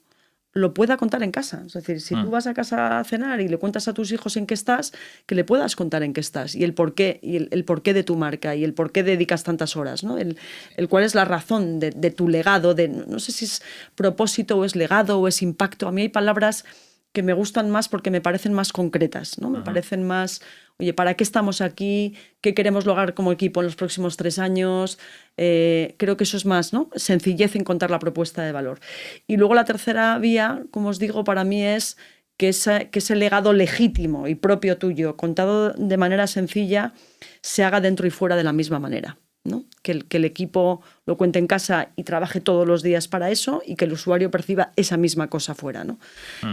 lo pueda contar en casa. Es decir, si tú vas a casa a cenar y le cuentas a tus hijos en qué estás, que le puedas contar en qué estás y el porqué, el porqué de tu marca y el por qué dedicas tantas horas, ¿no? El cuál es la razón de tu legado, no sé si es propósito o es legado o es impacto. A mí hay palabras que me gustan más porque me parecen más concretas, ¿no? Me parecen más, oye, ¿para qué estamos aquí? ¿Qué queremos lograr como equipo en los próximos 3 años? Creo que eso es más, ¿no? Sencillez en contar la propuesta de valor. Y luego la tercera vía, como os digo, para mí es que ese legado legítimo y propio tuyo, contado de manera sencilla, se haga dentro y fuera de la misma manera, ¿no? Que el equipo lo cuente en casa y trabaje todos los días para eso, y que el usuario perciba esa misma cosa fuera, ¿no?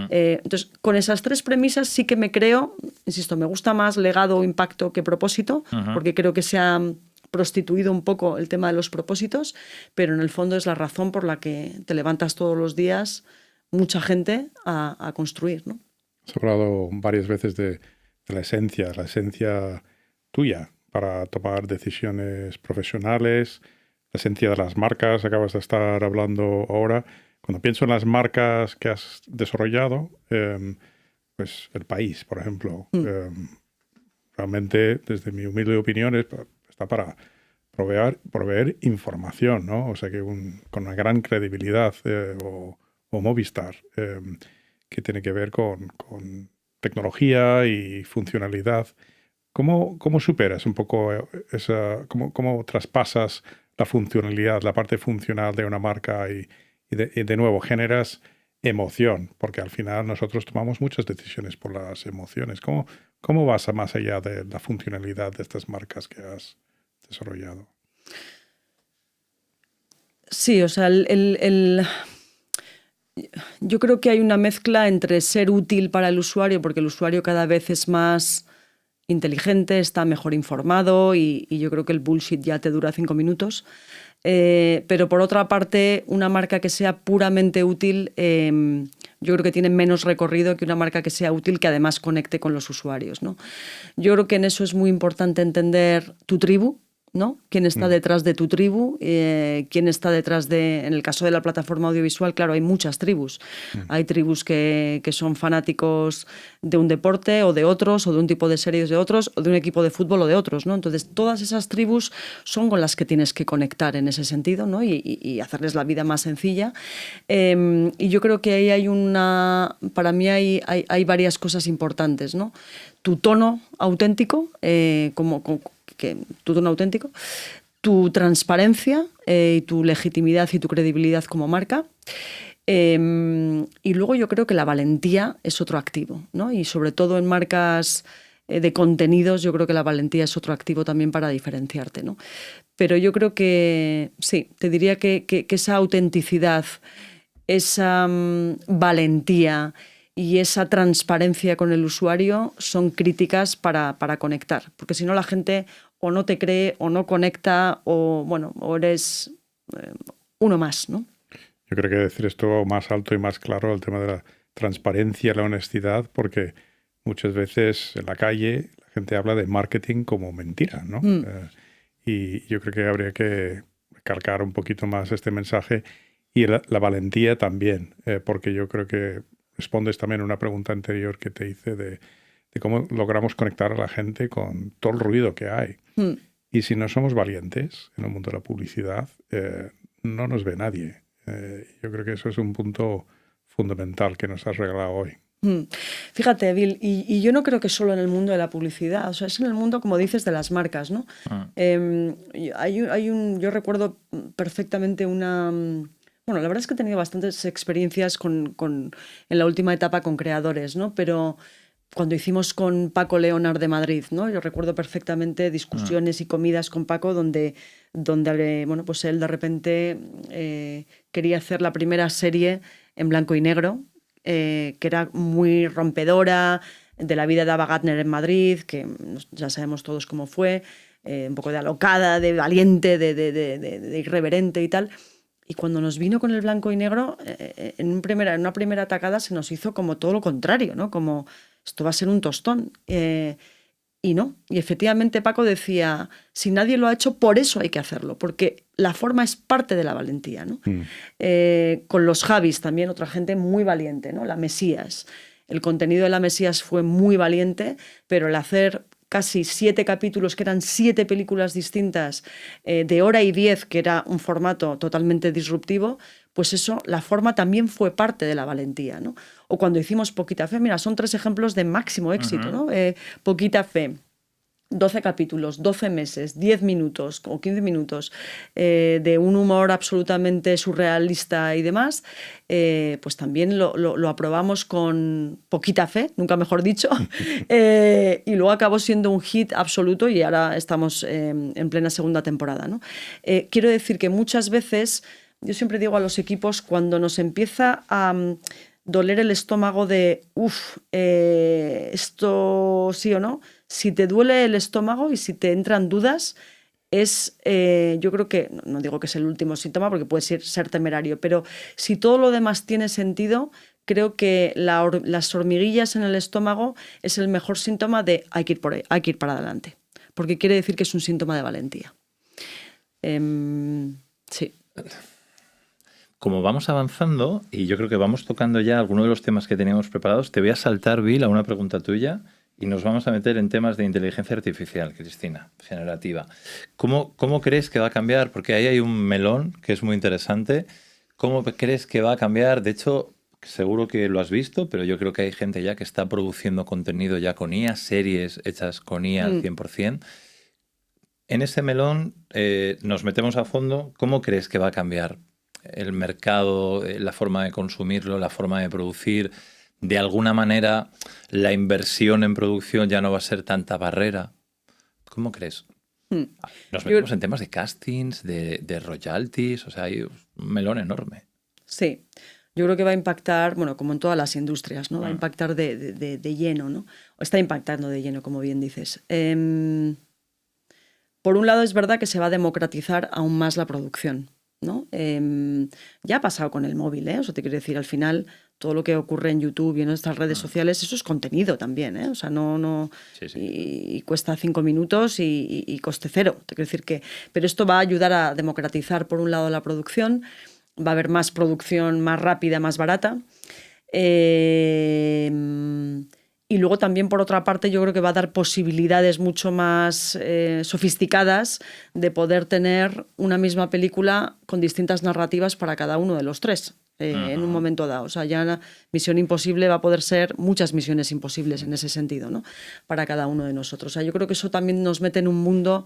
Entonces, con esas 3 premisas sí que me creo, insisto, me gusta más legado, impacto que propósito, porque creo que se ha prostituido un poco el tema de los propósitos, pero en el fondo es la razón por la que te levantas todos los días mucha gente a construir, ¿no? Has hablado varias veces de la esencia tuya para tomar decisiones profesionales, la esencia de las marcas. Acabas de estar hablando ahora. Cuando pienso en las marcas que has desarrollado, pues el país, por ejemplo, realmente, desde mi humilde opinión, está para proveer información, ¿no? O sea, que con una gran credibilidad, o Movistar, que tiene que ver con tecnología y funcionalidad. ¿Cómo superas un poco cómo traspasas la funcionalidad, la parte funcional de una marca y de nuevo generas emoción? Porque al final nosotros tomamos muchas decisiones por las emociones. ¿Cómo vas más allá de la funcionalidad de estas marcas que has desarrollado? Sí, o sea, yo creo que hay una mezcla entre ser útil para el usuario, porque el usuario cada vez es más inteligente, está mejor informado y yo creo que el bullshit ya te dura 5 minutos. Pero por otra parte, una marca que sea puramente útil, yo creo que tiene menos recorrido que una marca que sea útil, que además conecte con los usuarios, ¿no? Yo creo que en eso es muy importante entender tu tribu, ¿no? Quién está detrás de tu tribu, quién está detrás en el caso de la plataforma audiovisual, claro, hay muchas tribus. Hay tribus que son fanáticos de un deporte o de otros, o de un tipo de series de otros, o de un equipo de fútbol o de otros, ¿no? Entonces, todas esas tribus son con las que tienes que conectar en ese sentido, ¿no? Y hacerles la vida más sencilla. Y yo creo que ahí hay para mí hay varias cosas importantes, ¿no? Tu tono auténtico, tu tono auténtico, tu transparencia, y tu legitimidad y tu credibilidad como marca. Y luego yo creo que la valentía es otro activo, ¿no? Y sobre todo en marcas de contenidos, yo creo que la valentía es otro activo también para diferenciarte, ¿no? Pero yo creo que sí, te diría que esa autenticidad, esa valentía y esa transparencia con el usuario son críticas para conectar, porque si no la gente o no te cree o no conecta o eres uno más, ¿no? Yo creo que decir esto más alto y más claro, el tema de la transparencia y la honestidad, porque muchas veces en la calle la gente habla de marketing como mentira, ¿no? Y yo creo que habría que recalcar un poquito más este mensaje y la valentía también, porque yo creo que respondes también a una pregunta anterior que te hice de cómo logramos conectar a la gente con todo el ruido que hay. Y si no somos valientes en el mundo de la publicidad, no nos ve nadie. Yo creo que eso es un punto fundamental que nos has regalado hoy. Fíjate, Bill, y yo no creo que solo en el mundo de la publicidad, o sea, es en el mundo, como dices, de las marcas, ¿no? Yo recuerdo perfectamente bueno, la verdad es que he tenido bastantes experiencias en la última etapa con creadores, ¿no? Pero cuando hicimos con Paco Leonard de Madrid, ¿no? Yo recuerdo perfectamente discusiones y comidas con Paco donde bueno, pues él de repente quería hacer la primera serie en blanco y negro, que era muy rompedora, de la vida de Ava Gardner en Madrid, que ya sabemos todos cómo fue, un poco de alocada, de valiente, de irreverente y tal. Y cuando nos vino con el blanco y negro, en una primera atacada se nos hizo como todo lo contrario, ¿no? Como esto va a ser un tostón. Y no. Y efectivamente Paco decía, si nadie lo ha hecho, por eso hay que hacerlo, porque la forma es parte de la valentía, ¿no? Con los Javis también, otra gente muy valiente, ¿no? La Mesías. El contenido de la Mesías fue muy valiente, pero el hacer casi 7 capítulos, que eran 7 películas distintas, de hora y 10, que era un formato totalmente disruptivo, pues eso, la forma también fue parte de la valentía, ¿no? O cuando hicimos Poquita Fe, mira, son 3 ejemplos de máximo éxito, ¿no? Poquita Fe, 12 capítulos, 12 meses, 10 minutos o 15 minutos de un humor absolutamente surrealista y demás, pues también lo aprobamos con poquita fe, nunca mejor dicho, y luego acabó siendo un hit absoluto y ahora estamos en plena segunda temporada, ¿no? Quiero decir que muchas veces, yo siempre digo a los equipos, cuando nos empieza a doler el estómago de, esto sí o no, si te duele el estómago y si te entran dudas, yo creo que, no digo que es el último síntoma porque puede ser temerario, pero si todo lo demás tiene sentido, creo que las hormiguillas en el estómago es el mejor síntoma de hay que ir por ahí, hay que ir para adelante, porque quiere decir que es un síntoma de valentía. Sí. Como vamos avanzando, y yo creo que vamos tocando ya algunos de los temas que teníamos preparados, te voy a saltar, Bill, a una pregunta tuya y nos vamos a meter en temas de inteligencia artificial, Cristina, generativa. ¿Cómo crees que va a cambiar? Porque ahí hay un melón que es muy interesante. ¿Cómo crees que va a cambiar? De hecho, seguro que lo has visto, pero yo creo que hay gente ya que está produciendo contenido ya con IA, series hechas con IA al 100%. En ese melón nos metemos a fondo. ¿Cómo crees que va a cambiar el mercado, la forma de consumirlo, la forma de producir? De alguna manera, la inversión en producción ya no va a ser tanta barrera. ¿Cómo crees? Nos metemos en temas de castings, de royalties, o sea, hay un melón enorme. Sí, yo creo que va a impactar, bueno, como en todas las industrias, ¿no? Va a impactar de lleno, ¿no? O está impactando de lleno, como bien dices. Por un lado, es verdad que se va a democratizar aún más la producción, ¿no? Ya ha pasado con el móvil, ¿eh? O sea, te quiero decir, al final, todo lo que ocurre en YouTube y en nuestras redes sociales, eso es contenido también, ¿eh? O sea, no Sí. y cuesta 5 minutos y coste cero. Te quiero decir que, pero esto va a ayudar a democratizar, por un lado, la producción, va a haber más producción más rápida, más barata. Y luego también, por otra parte, yo creo que va a dar posibilidades mucho más sofisticadas de poder tener una misma película con distintas narrativas para cada uno de los tres en un momento dado. O sea, ya Misión Imposible va a poder ser muchas misiones imposibles en ese sentido, ¿no? Para cada uno de nosotros. O sea, yo creo que eso también nos mete en un mundo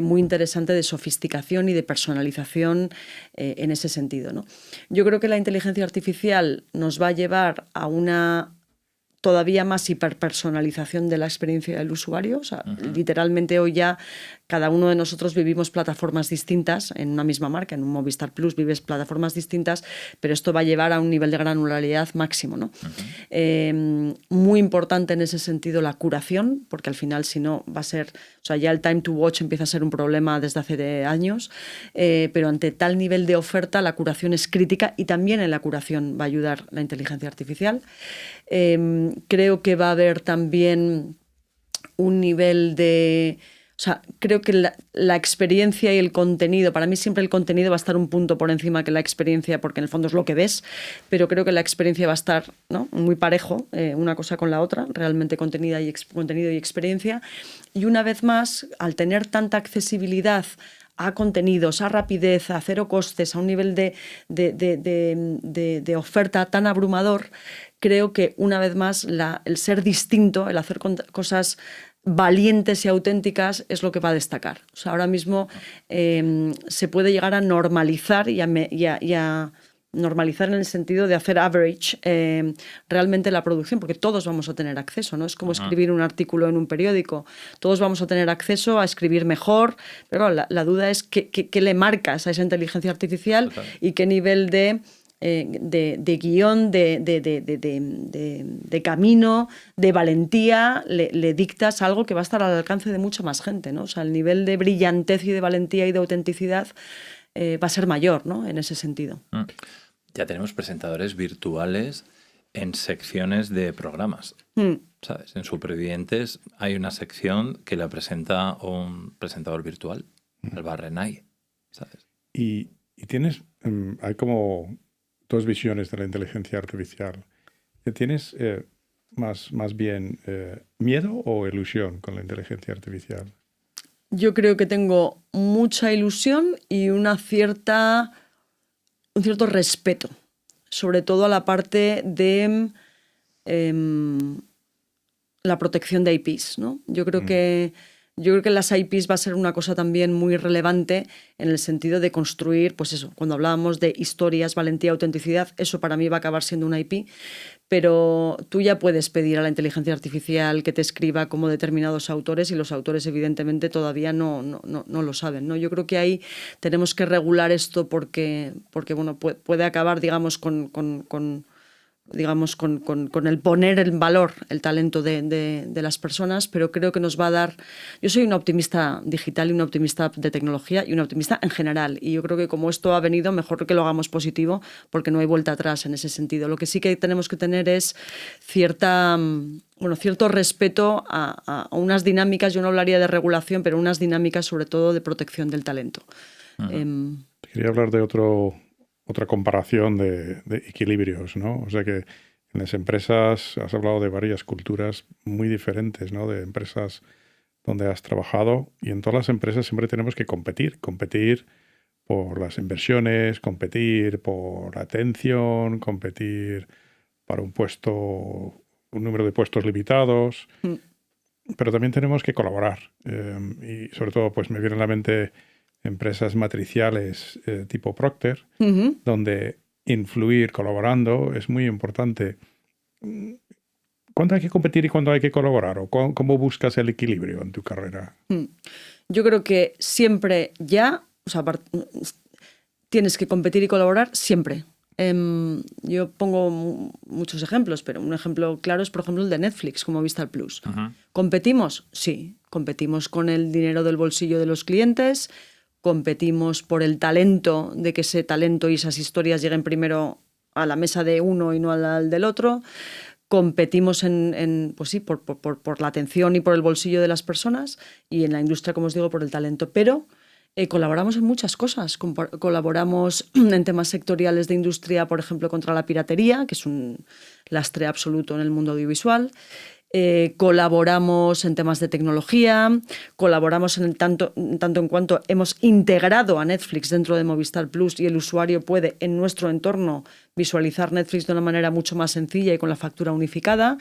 muy interesante de sofisticación y de personalización en ese sentido, ¿no? Yo creo que la inteligencia artificial nos va a llevar a una todavía más hiperpersonalización de la experiencia del usuario. O sea, literalmente hoy ya cada uno de nosotros vivimos plataformas distintas en una misma marca. En un Movistar Plus vives plataformas distintas, pero esto va a llevar a un nivel de granularidad máximo, ¿no? Muy importante en ese sentido la curación, porque al final si no va a ser... O sea, ya el time to watch empieza a ser un problema desde hace años, pero ante tal nivel de oferta la curación es crítica y también en la curación va a ayudar la inteligencia artificial. Creo que va a haber también un nivel de... O sea, creo que la experiencia y el contenido, para mí siempre el contenido va a estar un punto por encima que la experiencia, porque en el fondo es lo que ves, pero creo que la experiencia va a estar, ¿no?, muy parejo, una cosa con la otra, realmente contenido y experiencia. Y una vez más, al tener tanta accesibilidad a contenidos, a rapidez, a cero costes, a un nivel de oferta tan abrumador, creo que una vez más el ser distinto, el hacer cosas valientes y auténticas es lo que va a destacar. O sea, ahora mismo se puede llegar a normalizar y a normalizar en el sentido de hacer average realmente la producción, porque todos vamos a tener acceso, ¿no? Es como escribir un artículo en un periódico. Todos vamos a tener acceso a escribir mejor, pero la duda es qué le marcas a esa inteligencia artificial. Total. Y qué nivel de guión, de camino, de valentía, le dictas algo que va a estar al alcance de mucha más gente, ¿no? O sea, el nivel de brillantez y de valentía y de autenticidad va a ser mayor, ¿no?, en ese sentido. Ya tenemos presentadores virtuales en secciones de programas. ¿Sabes? En Supervivientes hay una sección que la presenta un presentador virtual, Alba Renay, ¿sabes? Y tienes, hay como dos visiones de la inteligencia artificial. ¿Tienes más bien miedo o ilusión con la inteligencia artificial? Yo creo que tengo mucha ilusión y un cierto respeto, sobre todo a la parte de la protección de IPs, ¿no? Yo creo que Yo creo que las IPs va a ser una cosa también muy relevante en el sentido de construir, pues eso, cuando hablábamos de historias, valentía, autenticidad, eso para mí va a acabar siendo una IP, pero tú ya puedes pedir a la inteligencia artificial que te escriba como determinados autores y los autores evidentemente todavía no lo saben, ¿no? Yo creo que ahí tenemos que regular esto porque bueno, puede acabar, digamos, con el poner en valor el talento de las personas, pero creo que nos va a dar... Yo soy una optimista digital y una optimista de tecnología y una optimista en general, y yo creo que como esto ha venido, mejor que lo hagamos positivo porque no hay vuelta atrás en ese sentido. Lo que sí que tenemos que tener es cierto respeto a unas dinámicas, yo no hablaría de regulación, pero unas dinámicas sobre todo de protección del talento. Quería hablar de otra comparación de equilibrios, ¿no? O sea que en las empresas has hablado de varias culturas muy diferentes, ¿no? De empresas donde has trabajado, y en todas las empresas siempre tenemos que competir por las inversiones, competir por la atención, competir para un número de puestos limitados, pero también tenemos que colaborar. Y sobre todo, pues me viene a la mente empresas matriciales tipo Procter, donde influir colaborando es muy importante. ¿Cuándo hay que competir y cuándo hay que colaborar? ¿O cómo buscas el equilibrio en tu carrera? Yo creo que siempre tienes que competir y colaborar siempre. Yo pongo muchos ejemplos, pero un ejemplo claro es, por ejemplo, el de Netflix como Movistar Plus. ¿Competimos? Sí. Competimos con el dinero del bolsillo de los clientes, competimos por el talento, de que ese talento y esas historias lleguen primero a la mesa de uno y no al del otro. Competimos por la atención y por el bolsillo de las personas, y en la industria, como os digo, por el talento. Pero colaboramos en muchas cosas. Colaboramos en temas sectoriales de industria, por ejemplo, contra la piratería, que es un lastre absoluto en el mundo audiovisual. Colaboramos en temas de tecnología, colaboramos en tanto en cuanto hemos integrado a Netflix dentro de Movistar Plus, y el usuario puede en nuestro entorno visualizar Netflix de una manera mucho más sencilla y con la factura unificada.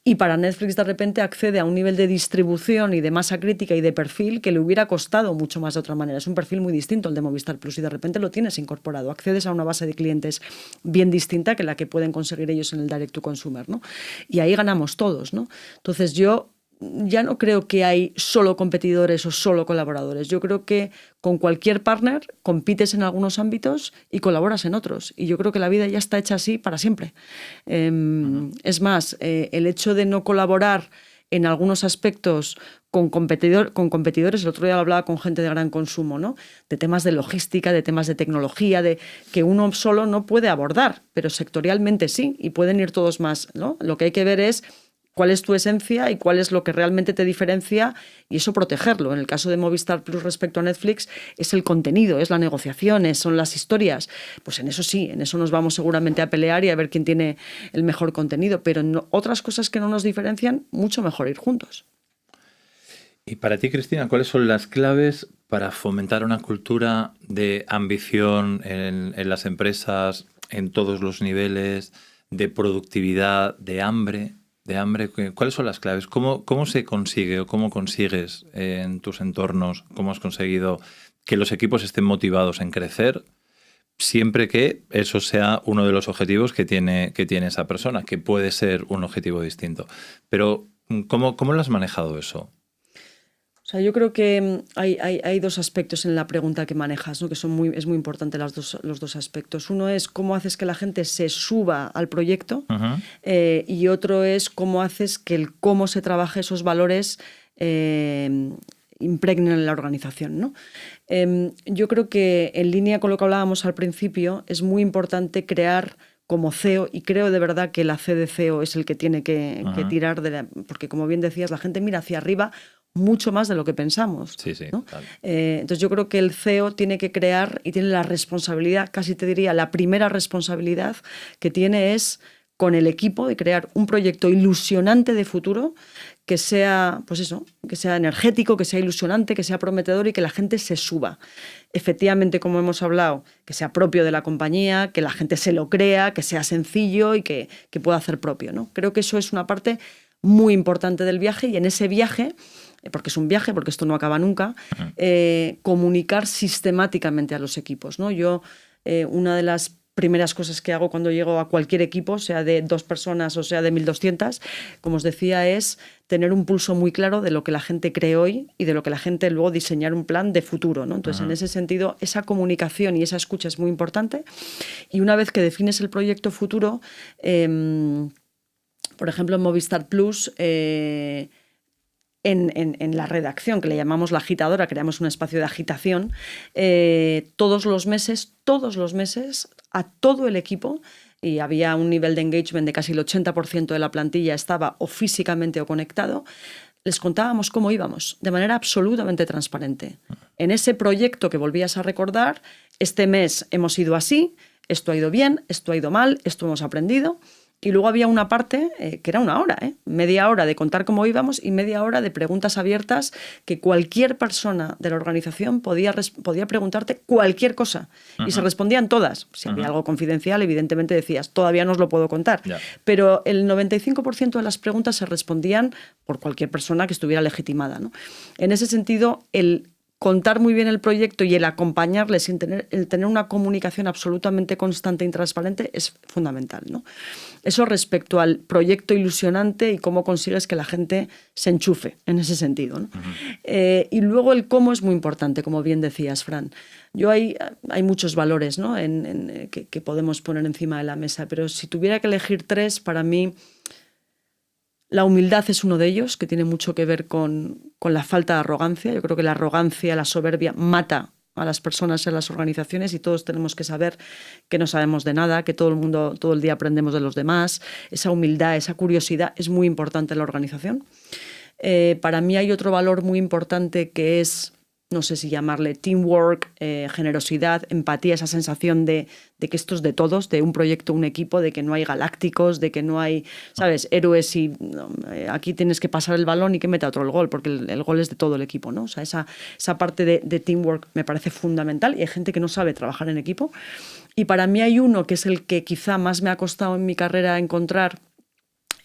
Y para Netflix de repente accede a un nivel de distribución y de masa crítica y de perfil que le hubiera costado mucho más de otra manera. Es un perfil muy distinto al de Movistar Plus y de repente lo tienes incorporado. Accedes a una base de clientes bien distinta que la que pueden conseguir ellos en el direct to consumer, ¿no? Y ahí ganamos todos, ¿no? Entonces yo ya no creo que hay solo competidores o solo colaboradores. Yo creo que con cualquier partner compites en algunos ámbitos y colaboras en otros. Y yo creo que la vida ya está hecha así para siempre. Es más, el hecho de no colaborar en algunos aspectos con competidores, el otro día lo hablaba con gente de gran consumo, ¿no? De temas de logística, de temas de tecnología, de que uno solo no puede abordar, pero sectorialmente sí, y pueden ir todos más, ¿no? Lo que hay que ver es cuál es tu esencia y cuál es lo que realmente te diferencia, y eso protegerlo. En el caso de Movistar Plus respecto a Netflix es el contenido, es la negociación, son las historias. Pues en eso sí, en eso nos vamos seguramente a pelear y a ver quién tiene el mejor contenido, pero en otras cosas que no nos diferencian, mucho mejor ir juntos. Y para ti, Cristina, ¿cuáles son las claves para fomentar una cultura de ambición en las empresas, en todos los niveles, de productividad, de hambre? ¿Cuáles son las claves? ¿Cómo se consigue o cómo consigues en tus entornos, cómo has conseguido que los equipos estén motivados en crecer, siempre que eso sea uno de los objetivos que tiene esa persona, que puede ser un objetivo distinto? Pero ¿cómo lo has manejado eso? O sea, yo creo que hay dos aspectos en la pregunta que manejas, ¿no? Que es muy importante los dos aspectos. Uno es cómo haces que la gente se suba al proyecto, y otro es cómo haces que cómo se trabaje esos valores impregnen en la organización, ¿no? Yo creo que en línea con lo que hablábamos al principio es muy importante crear como CEO, y creo de verdad que la C de CEO es el que tiene que tirar porque, como bien decías, la gente mira hacia arriba mucho más de lo que pensamos. Sí, ¿no? Entonces yo creo que el CEO tiene que crear y tiene la responsabilidad, casi te diría, la primera responsabilidad que tiene es con el equipo de crear un proyecto ilusionante de futuro que sea, pues eso, que sea energético, que sea ilusionante, que sea prometedor y que la gente se suba. Efectivamente, como hemos hablado, que sea propio de la compañía, que la gente se lo crea, que sea sencillo y que pueda hacer propio, ¿no? Creo que eso es una parte muy importante del viaje, y en ese viaje porque es un viaje, porque esto no acaba nunca, comunicar sistemáticamente a los equipos, ¿no? Yo, una de las primeras cosas que hago cuando llego a cualquier equipo, sea de 2 personas o sea de 1.200, como os decía, es tener un pulso muy claro de lo que la gente cree hoy y de lo que la gente luego diseñar un plan de futuro, ¿no? Entonces, en ese sentido, esa comunicación y esa escucha es muy importante. Y una vez que defines el proyecto futuro, por ejemplo, en Movistar Plus, en la redacción, que le llamamos la agitadora, creamos un espacio de agitación, todos los meses, a todo el equipo, y había un nivel de engagement de casi el 80% de la plantilla estaba o físicamente o conectado, les contábamos cómo íbamos, de manera absolutamente transparente. En ese proyecto que volvías a recordar, este mes hemos ido así, esto ha ido bien, esto ha ido mal, esto hemos aprendido. Y luego había una parte que era una hora, media hora de contar cómo íbamos y media hora de preguntas abiertas que cualquier persona de la organización podía preguntarte cualquier cosa. Y se respondían todas. Si había algo confidencial, evidentemente decías, todavía no os lo puedo contar. Yeah. Pero el 95% de las preguntas se respondían por cualquier persona que estuviera legitimada, ¿no? En ese sentido, el contar muy bien el proyecto y el acompañarles, el tener una comunicación absolutamente constante y transparente es fundamental, ¿no? Eso respecto al proyecto ilusionante y cómo consigues que la gente se enchufe en ese sentido, ¿no? Y luego el cómo es muy importante, como bien decías, Fran. Hay muchos valores, ¿no? que podemos poner encima de la mesa, pero si tuviera que elegir 3, para mí la humildad es uno de ellos, que tiene mucho que ver con la falta de arrogancia. Yo creo que la arrogancia, la soberbia mata a las personas en las organizaciones y todos tenemos que saber que no sabemos de nada, que todo el mundo, todo el día aprendemos de los demás. Esa humildad, esa curiosidad es muy importante en la organización. Para mí hay otro valor muy importante que es, no sé si llamarle teamwork, generosidad, empatía, esa sensación de que esto es de todos, de un proyecto, un equipo, de que no hay galácticos, de que no hay, ¿sabes?, héroes y aquí tienes que pasar el balón y que meta otro el gol, porque el gol es de todo el equipo, ¿no? O sea, esa parte de teamwork me parece fundamental y hay gente que no sabe trabajar en equipo. Y para mí hay uno que es el que quizá más me ha costado en mi carrera encontrar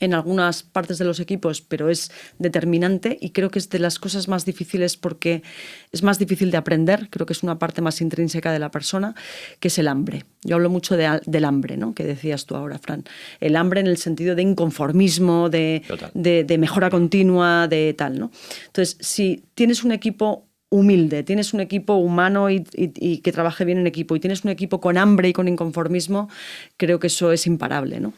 en algunas partes de los equipos, pero es determinante y creo que es de las cosas más difíciles porque es más difícil de aprender, creo que es una parte más intrínseca de la persona, que es el hambre. Yo hablo mucho del hambre, ¿no?, que decías tú ahora, Fran. El hambre en el sentido de inconformismo, de mejora continua, de tal, ¿no? Entonces, si tienes un equipo humilde, tienes un equipo humano y que trabaje bien en equipo y tienes un equipo con hambre y con inconformismo, creo que eso es imparable, ¿no?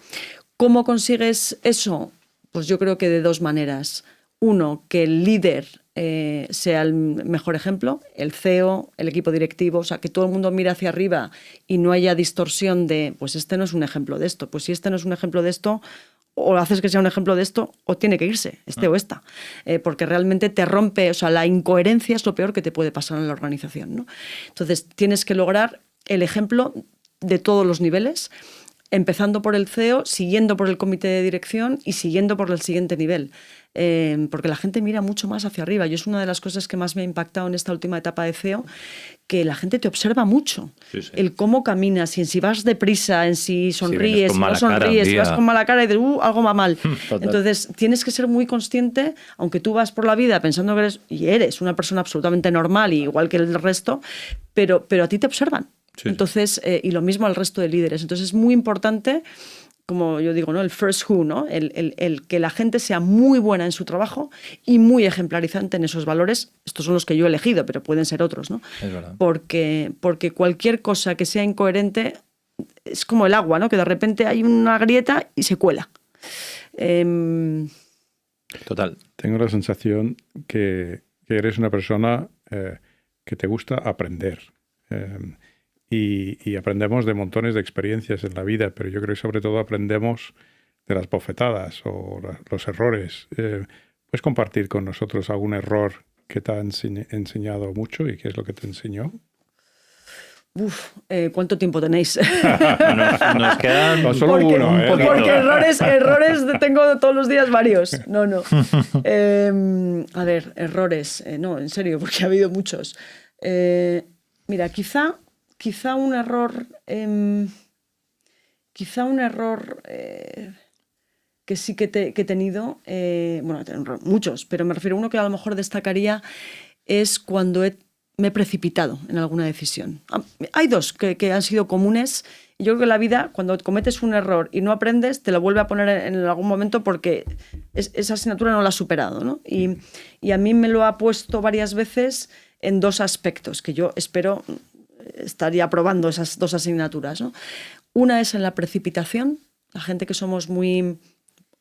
¿Cómo consigues eso? Pues yo creo que de 2 maneras. Uno, que el líder sea el mejor ejemplo, el CEO, el equipo directivo, o sea, que todo el mundo mire hacia arriba y no haya distorsión de, pues este no es un ejemplo de esto, pues si este no es un ejemplo de esto, o haces que sea un ejemplo de esto, o tiene que irse, o esta, porque realmente te rompe, o sea, la incoherencia es lo peor que te puede pasar en la organización, ¿no? Entonces, tienes que lograr el ejemplo de todos los niveles, empezando por el CEO, siguiendo por el comité de dirección y siguiendo por el siguiente nivel. Porque la gente mira mucho más hacia arriba. Y es una de las cosas que más me ha impactado en esta última etapa de CEO, que la gente te observa mucho. Sí. El cómo caminas, y en si vas deprisa, en si sonríes, si no sonríes, si vas con mala cara y dices, algo va mal. Total. Entonces, tienes que ser muy consciente, aunque tú vas por la vida pensando que eres una persona absolutamente normal, igual que el resto, pero a ti te observan. Sí. Entonces, y lo mismo al resto de líderes. Entonces es muy importante, como yo digo, ¿no?, el first who, ¿no?, el que la gente sea muy buena en su trabajo y muy ejemplarizante en esos valores. Estos son los que yo he elegido, pero pueden ser otros, ¿no? Es verdad. Porque cualquier cosa que sea incoherente es como el agua, ¿no?, que de repente hay una grieta y se cuela. Total. Tengo la sensación que eres una persona que te gusta aprender. Y aprendemos de montones de experiencias en la vida, pero yo creo que sobre todo aprendemos de las bofetadas o los errores. ¿Puedes compartir con nosotros algún error que te ha enseñado mucho y qué es lo que te enseñó? ¿Cuánto tiempo tenéis? Nos quedan solo uno. Porque errores tengo todos los días varios. No. A ver, errores. No, en serio, porque ha habido muchos. Mira, quizá un error que que sí que he tenido, bueno, muchos, pero me refiero a uno que a lo mejor destacaría, es cuando me he precipitado en alguna decisión. Hay dos que han sido comunes. Yo creo que en la vida, cuando cometes un error y no aprendes, te lo vuelve a poner en algún momento porque esa asignatura no la has superado, ¿no? Y a mí me lo ha puesto varias veces en dos aspectos que yo espero estaría aprobando esas dos asignaturas, ¿no? Una es en la precipitación, la gente que somos muy...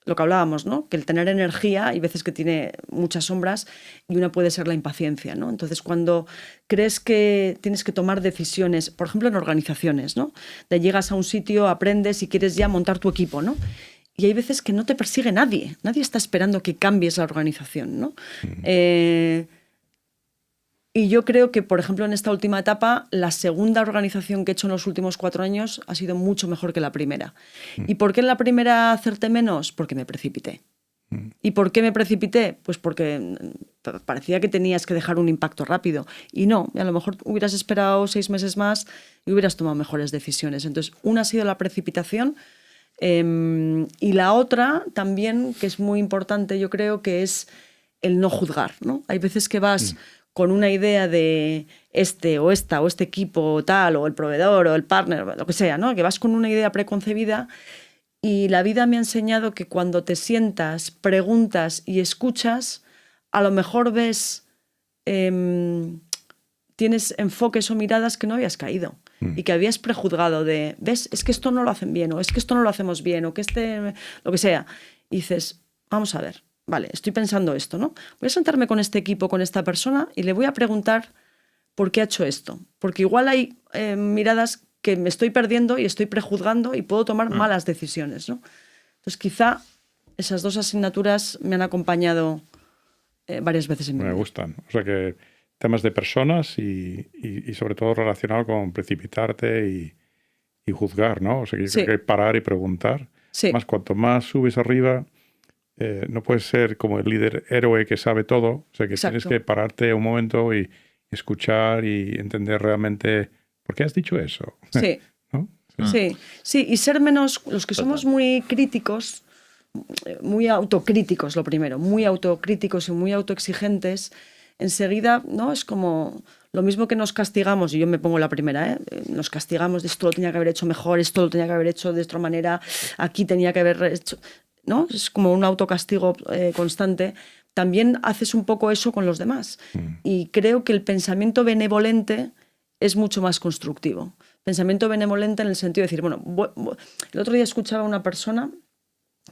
Lo que hablábamos, ¿no? Que el tener energía, hay veces que tiene muchas sombras y una puede ser la impaciencia, ¿no? Entonces, cuando crees que tienes que tomar decisiones, por ejemplo, en organizaciones, ¿no? De llegas a un sitio, aprendes y quieres ya montar tu equipo, ¿no? Y hay veces que no te persigue nadie. Nadie está esperando que cambies la organización, ¿no? Y yo creo que, por ejemplo, en esta última etapa, la segunda organización que he hecho en los últimos 4 años ha sido mucho mejor que la primera. ¿Y por qué en la primera acerté menos? Porque me precipité. ¿Y por qué me precipité? Pues porque parecía que tenías que dejar un impacto rápido. Y no, a lo mejor hubieras esperado 6 meses más y hubieras tomado mejores decisiones. Entonces, una ha sido la precipitación y la otra también, que es muy importante, yo creo, que es el no juzgar, ¿no? Hay veces que vas... con una idea de este o esta o este equipo o tal, o el proveedor o el partner, lo que sea, ¿no? Que vas con una idea preconcebida y la vida me ha enseñado que cuando te sientas, preguntas y escuchas, a lo mejor ves, tienes enfoques o miradas que no habías caído y que habías prejuzgado de, ¿ves? Es que esto no lo hacen bien o es que esto no lo hacemos bien o que lo que sea. Y dices, vamos a ver. Vale, estoy pensando esto, ¿no? Voy a sentarme con este equipo, con esta persona y le voy a preguntar por qué ha hecho esto. Porque igual hay miradas que me estoy perdiendo y estoy prejuzgando y puedo tomar malas decisiones, ¿no? Entonces, quizá esas dos asignaturas me han acompañado varias veces en mi vida. Me gustan. O sea que temas de personas y sobre todo relacionado con precipitarte y juzgar, ¿no? O sea que yo creo que parar y preguntar. Sí. Más cuanto más subes arriba... no puedes ser como el líder héroe que sabe todo, o sea que Exacto. tienes que pararte un momento y escuchar y entender realmente por qué has dicho eso. Sí. ¿No? Sí, y ser menos, los que somos muy críticos, muy autocríticos lo primero, muy autocríticos y muy autoexigentes, enseguida, ¿no? Es como lo mismo que nos castigamos, y yo me pongo la primera, nos castigamos de esto lo tenía que haber hecho mejor, esto lo tenía que haber hecho de otra manera, aquí tenía que haber hecho... ¿no? Es como un autocastigo constante. También haces un poco eso con los demás. Y creo que el pensamiento benevolente es mucho más constructivo. Pensamiento benevolente en el sentido de decir, bueno, el otro día escuchaba a una persona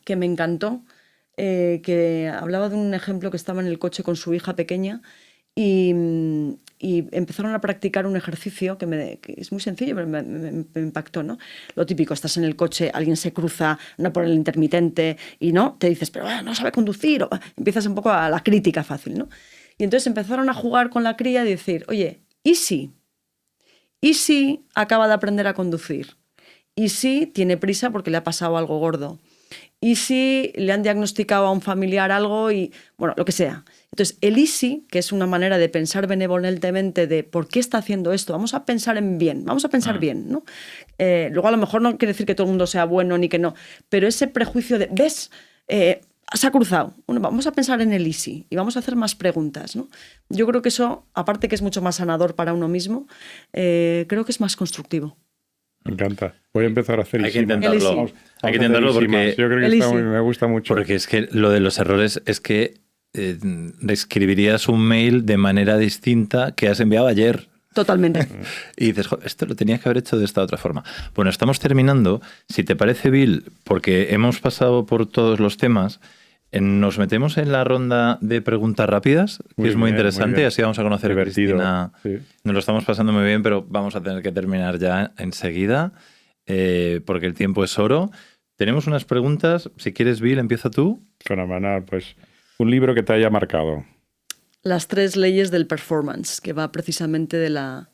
que me encantó, que hablaba de un ejemplo que estaba en el coche con su hija pequeña y empezaron a practicar un ejercicio que es muy sencillo, pero me impactó, ¿no? Lo típico, estás en el coche, alguien se cruza, no por el intermitente y no, te dices, pero no sabe conducir, o empiezas un poco a la crítica fácil, ¿no? Y entonces empezaron a jugar con la cría y decir, oye, ¿y si acaba de aprender a conducir? ¿Y si tiene prisa porque le ha pasado algo gordo? ¿Y si le han diagnosticado a un familiar algo y, bueno, lo que sea? Entonces, el easy, que es una manera de pensar benevolentemente de por qué está haciendo esto, vamos a pensar en bien, vamos a pensar bien, ¿no? Luego a lo mejor no quiere decir que todo el mundo sea bueno ni que no, pero ese prejuicio de, ¿ves? Se ha cruzado. Bueno, vamos a pensar en el easy y vamos a hacer más preguntas, ¿no? Yo creo que eso, aparte que es mucho más sanador para uno mismo, creo que es más constructivo. Me encanta. Voy a empezar a hacer Hay que intentarlo. Hay que intentarlo porque yo creo que me gusta mucho. Porque es que lo de los errores es que escribirías un mail de manera distinta que has enviado ayer. Totalmente. Y dices, esto lo tenías que haber hecho de esta otra forma. Bueno, estamos terminando. Si te parece, Bill, porque hemos pasado por todos los temas, nos metemos en la ronda de preguntas rápidas, que es muy interesante, así vamos a conocer a Cristina. Sí. Nos lo estamos pasando muy bien, pero vamos a tener que terminar ya enseguida, porque el tiempo es oro. Tenemos unas preguntas. Si quieres, Bill, empieza tú. Fenomenal. Pues un libro que te haya marcado. Las 3 leyes del performance, que va precisamente de la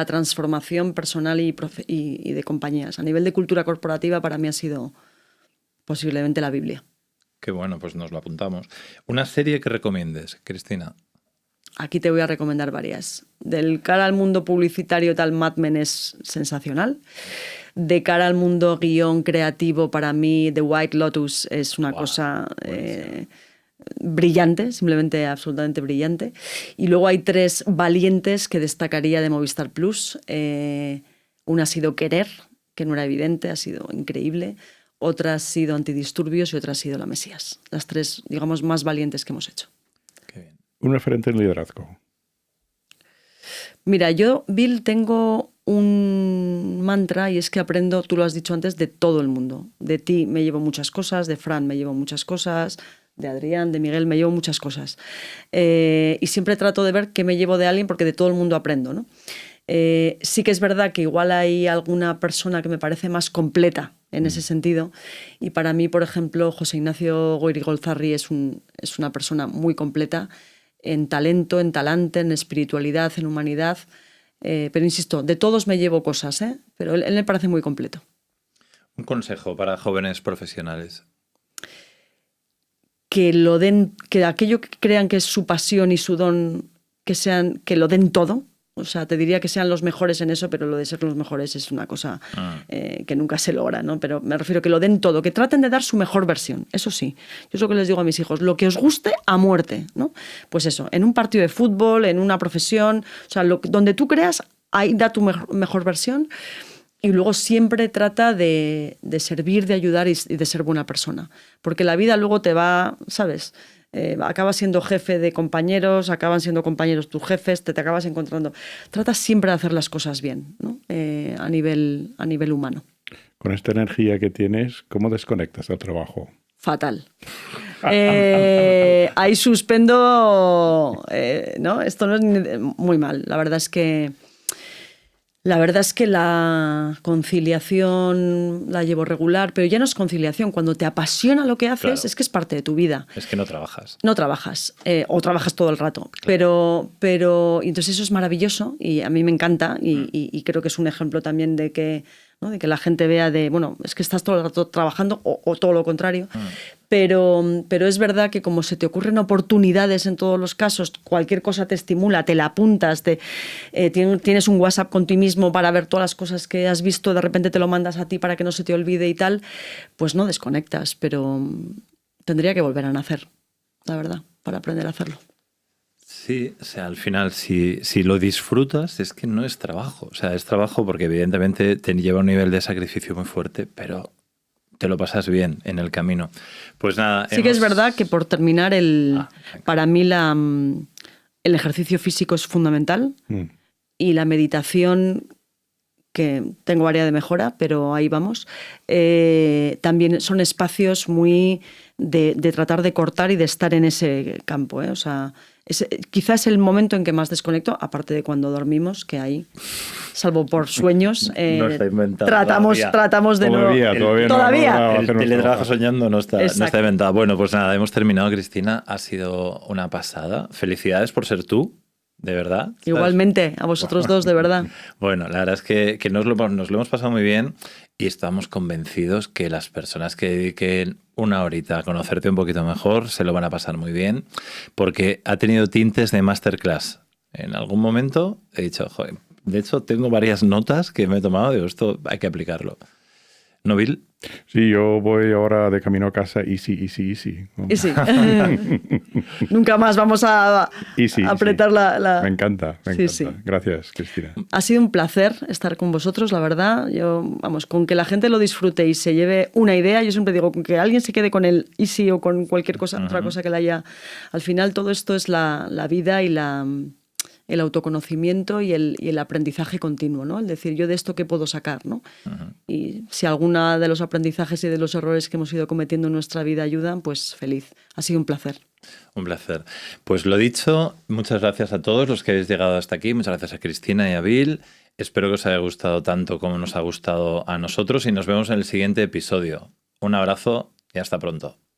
transformación personal y de compañías. A nivel de cultura corporativa, para mí ha sido posiblemente la Biblia. Qué bueno, pues nos lo apuntamos. ¿Una serie que recomiendes, Cristina? aquí te voy a recomendar varias. Del cara al mundo publicitario, tal, Mad Men es sensacional. De cara al mundo guión creativo, para mí, The White Lotus es una cosa brillante, simplemente absolutamente brillante. Y luego hay 3 valientes que destacaría de Movistar Plus. Una ha sido Querer, que no era evidente, ha sido increíble. Otra ha sido Antidisturbios y otra ha sido La Mesías. Las 3, digamos, más valientes que hemos hecho. Qué bien. Un referente en liderazgo. Mira, yo, Bill, tengo un mantra y es que aprendo, tú lo has dicho antes, de todo el mundo. De ti me llevo muchas cosas, de Fran me llevo muchas cosas, de Adrián, de Miguel me llevo muchas cosas. Y siempre trato de ver qué me llevo de alguien porque de todo el mundo aprendo, ¿no? Sí que es verdad que igual hay alguna persona que me parece más completa en ese sentido y para mí, por ejemplo, José Ignacio Goirigolzarri es una persona muy completa en talento, en talante, en espiritualidad, en humanidad, pero insisto, de todos me llevo cosas, pero él me parece muy completo. Un consejo para jóvenes profesionales. Que lo den, que aquello que crean que es su pasión y su don, que lo den todo. O sea, te diría que sean los mejores en eso, pero lo de ser los mejores es una cosa que nunca se logra, ¿no? Pero me refiero a que lo den todo, que traten de dar su mejor versión. Eso sí, yo es lo que les digo a mis hijos, lo que os guste a muerte, ¿no? Pues eso, en un partido de fútbol, en una profesión, o sea, donde tú creas, ahí da tu mejor versión y luego siempre trata de servir, de ayudar y de ser buena persona. Porque la vida luego te va, ¿sabes?, acabas siendo jefe de compañeros, acaban siendo compañeros tus jefes, te acabas encontrando. Tratas siempre de hacer las cosas bien, ¿no? A nivel humano. Con esta energía que tienes, ¿cómo desconectas del trabajo? Fatal. Ahí suspendo, ¿no? Esto no es muy mal. La verdad es que la conciliación la llevo regular, pero ya no es conciliación. Cuando te apasiona lo que haces, claro, es que es parte de tu vida. Es que no trabajas. No trabajas, o trabajas todo el rato. Claro. Pero entonces eso es maravilloso y a mí me encanta y creo que es un ejemplo también de que, ¿no?, de que la gente vea bueno, es que estás todo el rato trabajando o todo lo contrario. Pero es verdad que como se te ocurren oportunidades en todos los casos, cualquier cosa te estimula, te la apuntas, tienes un WhatsApp con ti mismo para ver todas las cosas que has visto, de repente te lo mandas a ti para que no se te olvide y tal, pues no desconectas, pero tendría que volver a nacer, la verdad, para aprender a hacerlo. Sí, o sea, al final, si lo disfrutas, es que no es trabajo. O sea, es trabajo porque evidentemente te lleva a un nivel de sacrificio muy fuerte, pero te lo pasas bien en el camino. Pues nada. Sí que es verdad que por terminar, para mí el ejercicio físico es fundamental y la meditación, que tengo área de mejora, pero ahí vamos, también son espacios muy de tratar de cortar y de estar en ese campo, O sea, quizás es el momento en que más desconecto, aparte de cuando dormimos, que ahí, salvo por sueños, no está inventado tratamos de todavía. El teletrabajo soñando no está inventado. Bueno, pues nada, hemos terminado, Cristina. Ha sido una pasada. Felicidades por ser tú. De verdad. ¿Sabes? Igualmente, a vosotros dos, de verdad. Bueno, la verdad es que nos lo hemos pasado muy bien y estamos convencidos que las personas que dediquen una horita a conocerte un poquito mejor se lo van a pasar muy bien, porque ha tenido tintes de masterclass. En algún momento he dicho, joder, de hecho tengo varias notas que me he tomado, digo, esto hay que aplicarlo. ¿No, Bill? Sí, yo voy ahora de camino a casa, easy. ¿No? Easy. Nunca más vamos a apretar la... Me encanta. Sí. Gracias, Cristina. Ha sido un placer estar con vosotros, la verdad. Con que la gente lo disfrute y se lleve una idea, yo siempre digo, con que alguien se quede con el easy o con cualquier cosa, otra cosa que le haya... Al final todo esto es la vida y el autoconocimiento y el aprendizaje continuo, ¿no? El decir, yo de esto qué puedo sacar, ¿no? Y si alguna de los aprendizajes y de los errores que hemos ido cometiendo en nuestra vida ayudan, pues feliz. Ha sido un placer. Un placer. Pues lo dicho, muchas gracias a todos los que habéis llegado hasta aquí. Muchas gracias a Cristina y a Bill. Espero que os haya gustado tanto como nos ha gustado a nosotros y nos vemos en el siguiente episodio. Un abrazo y hasta pronto.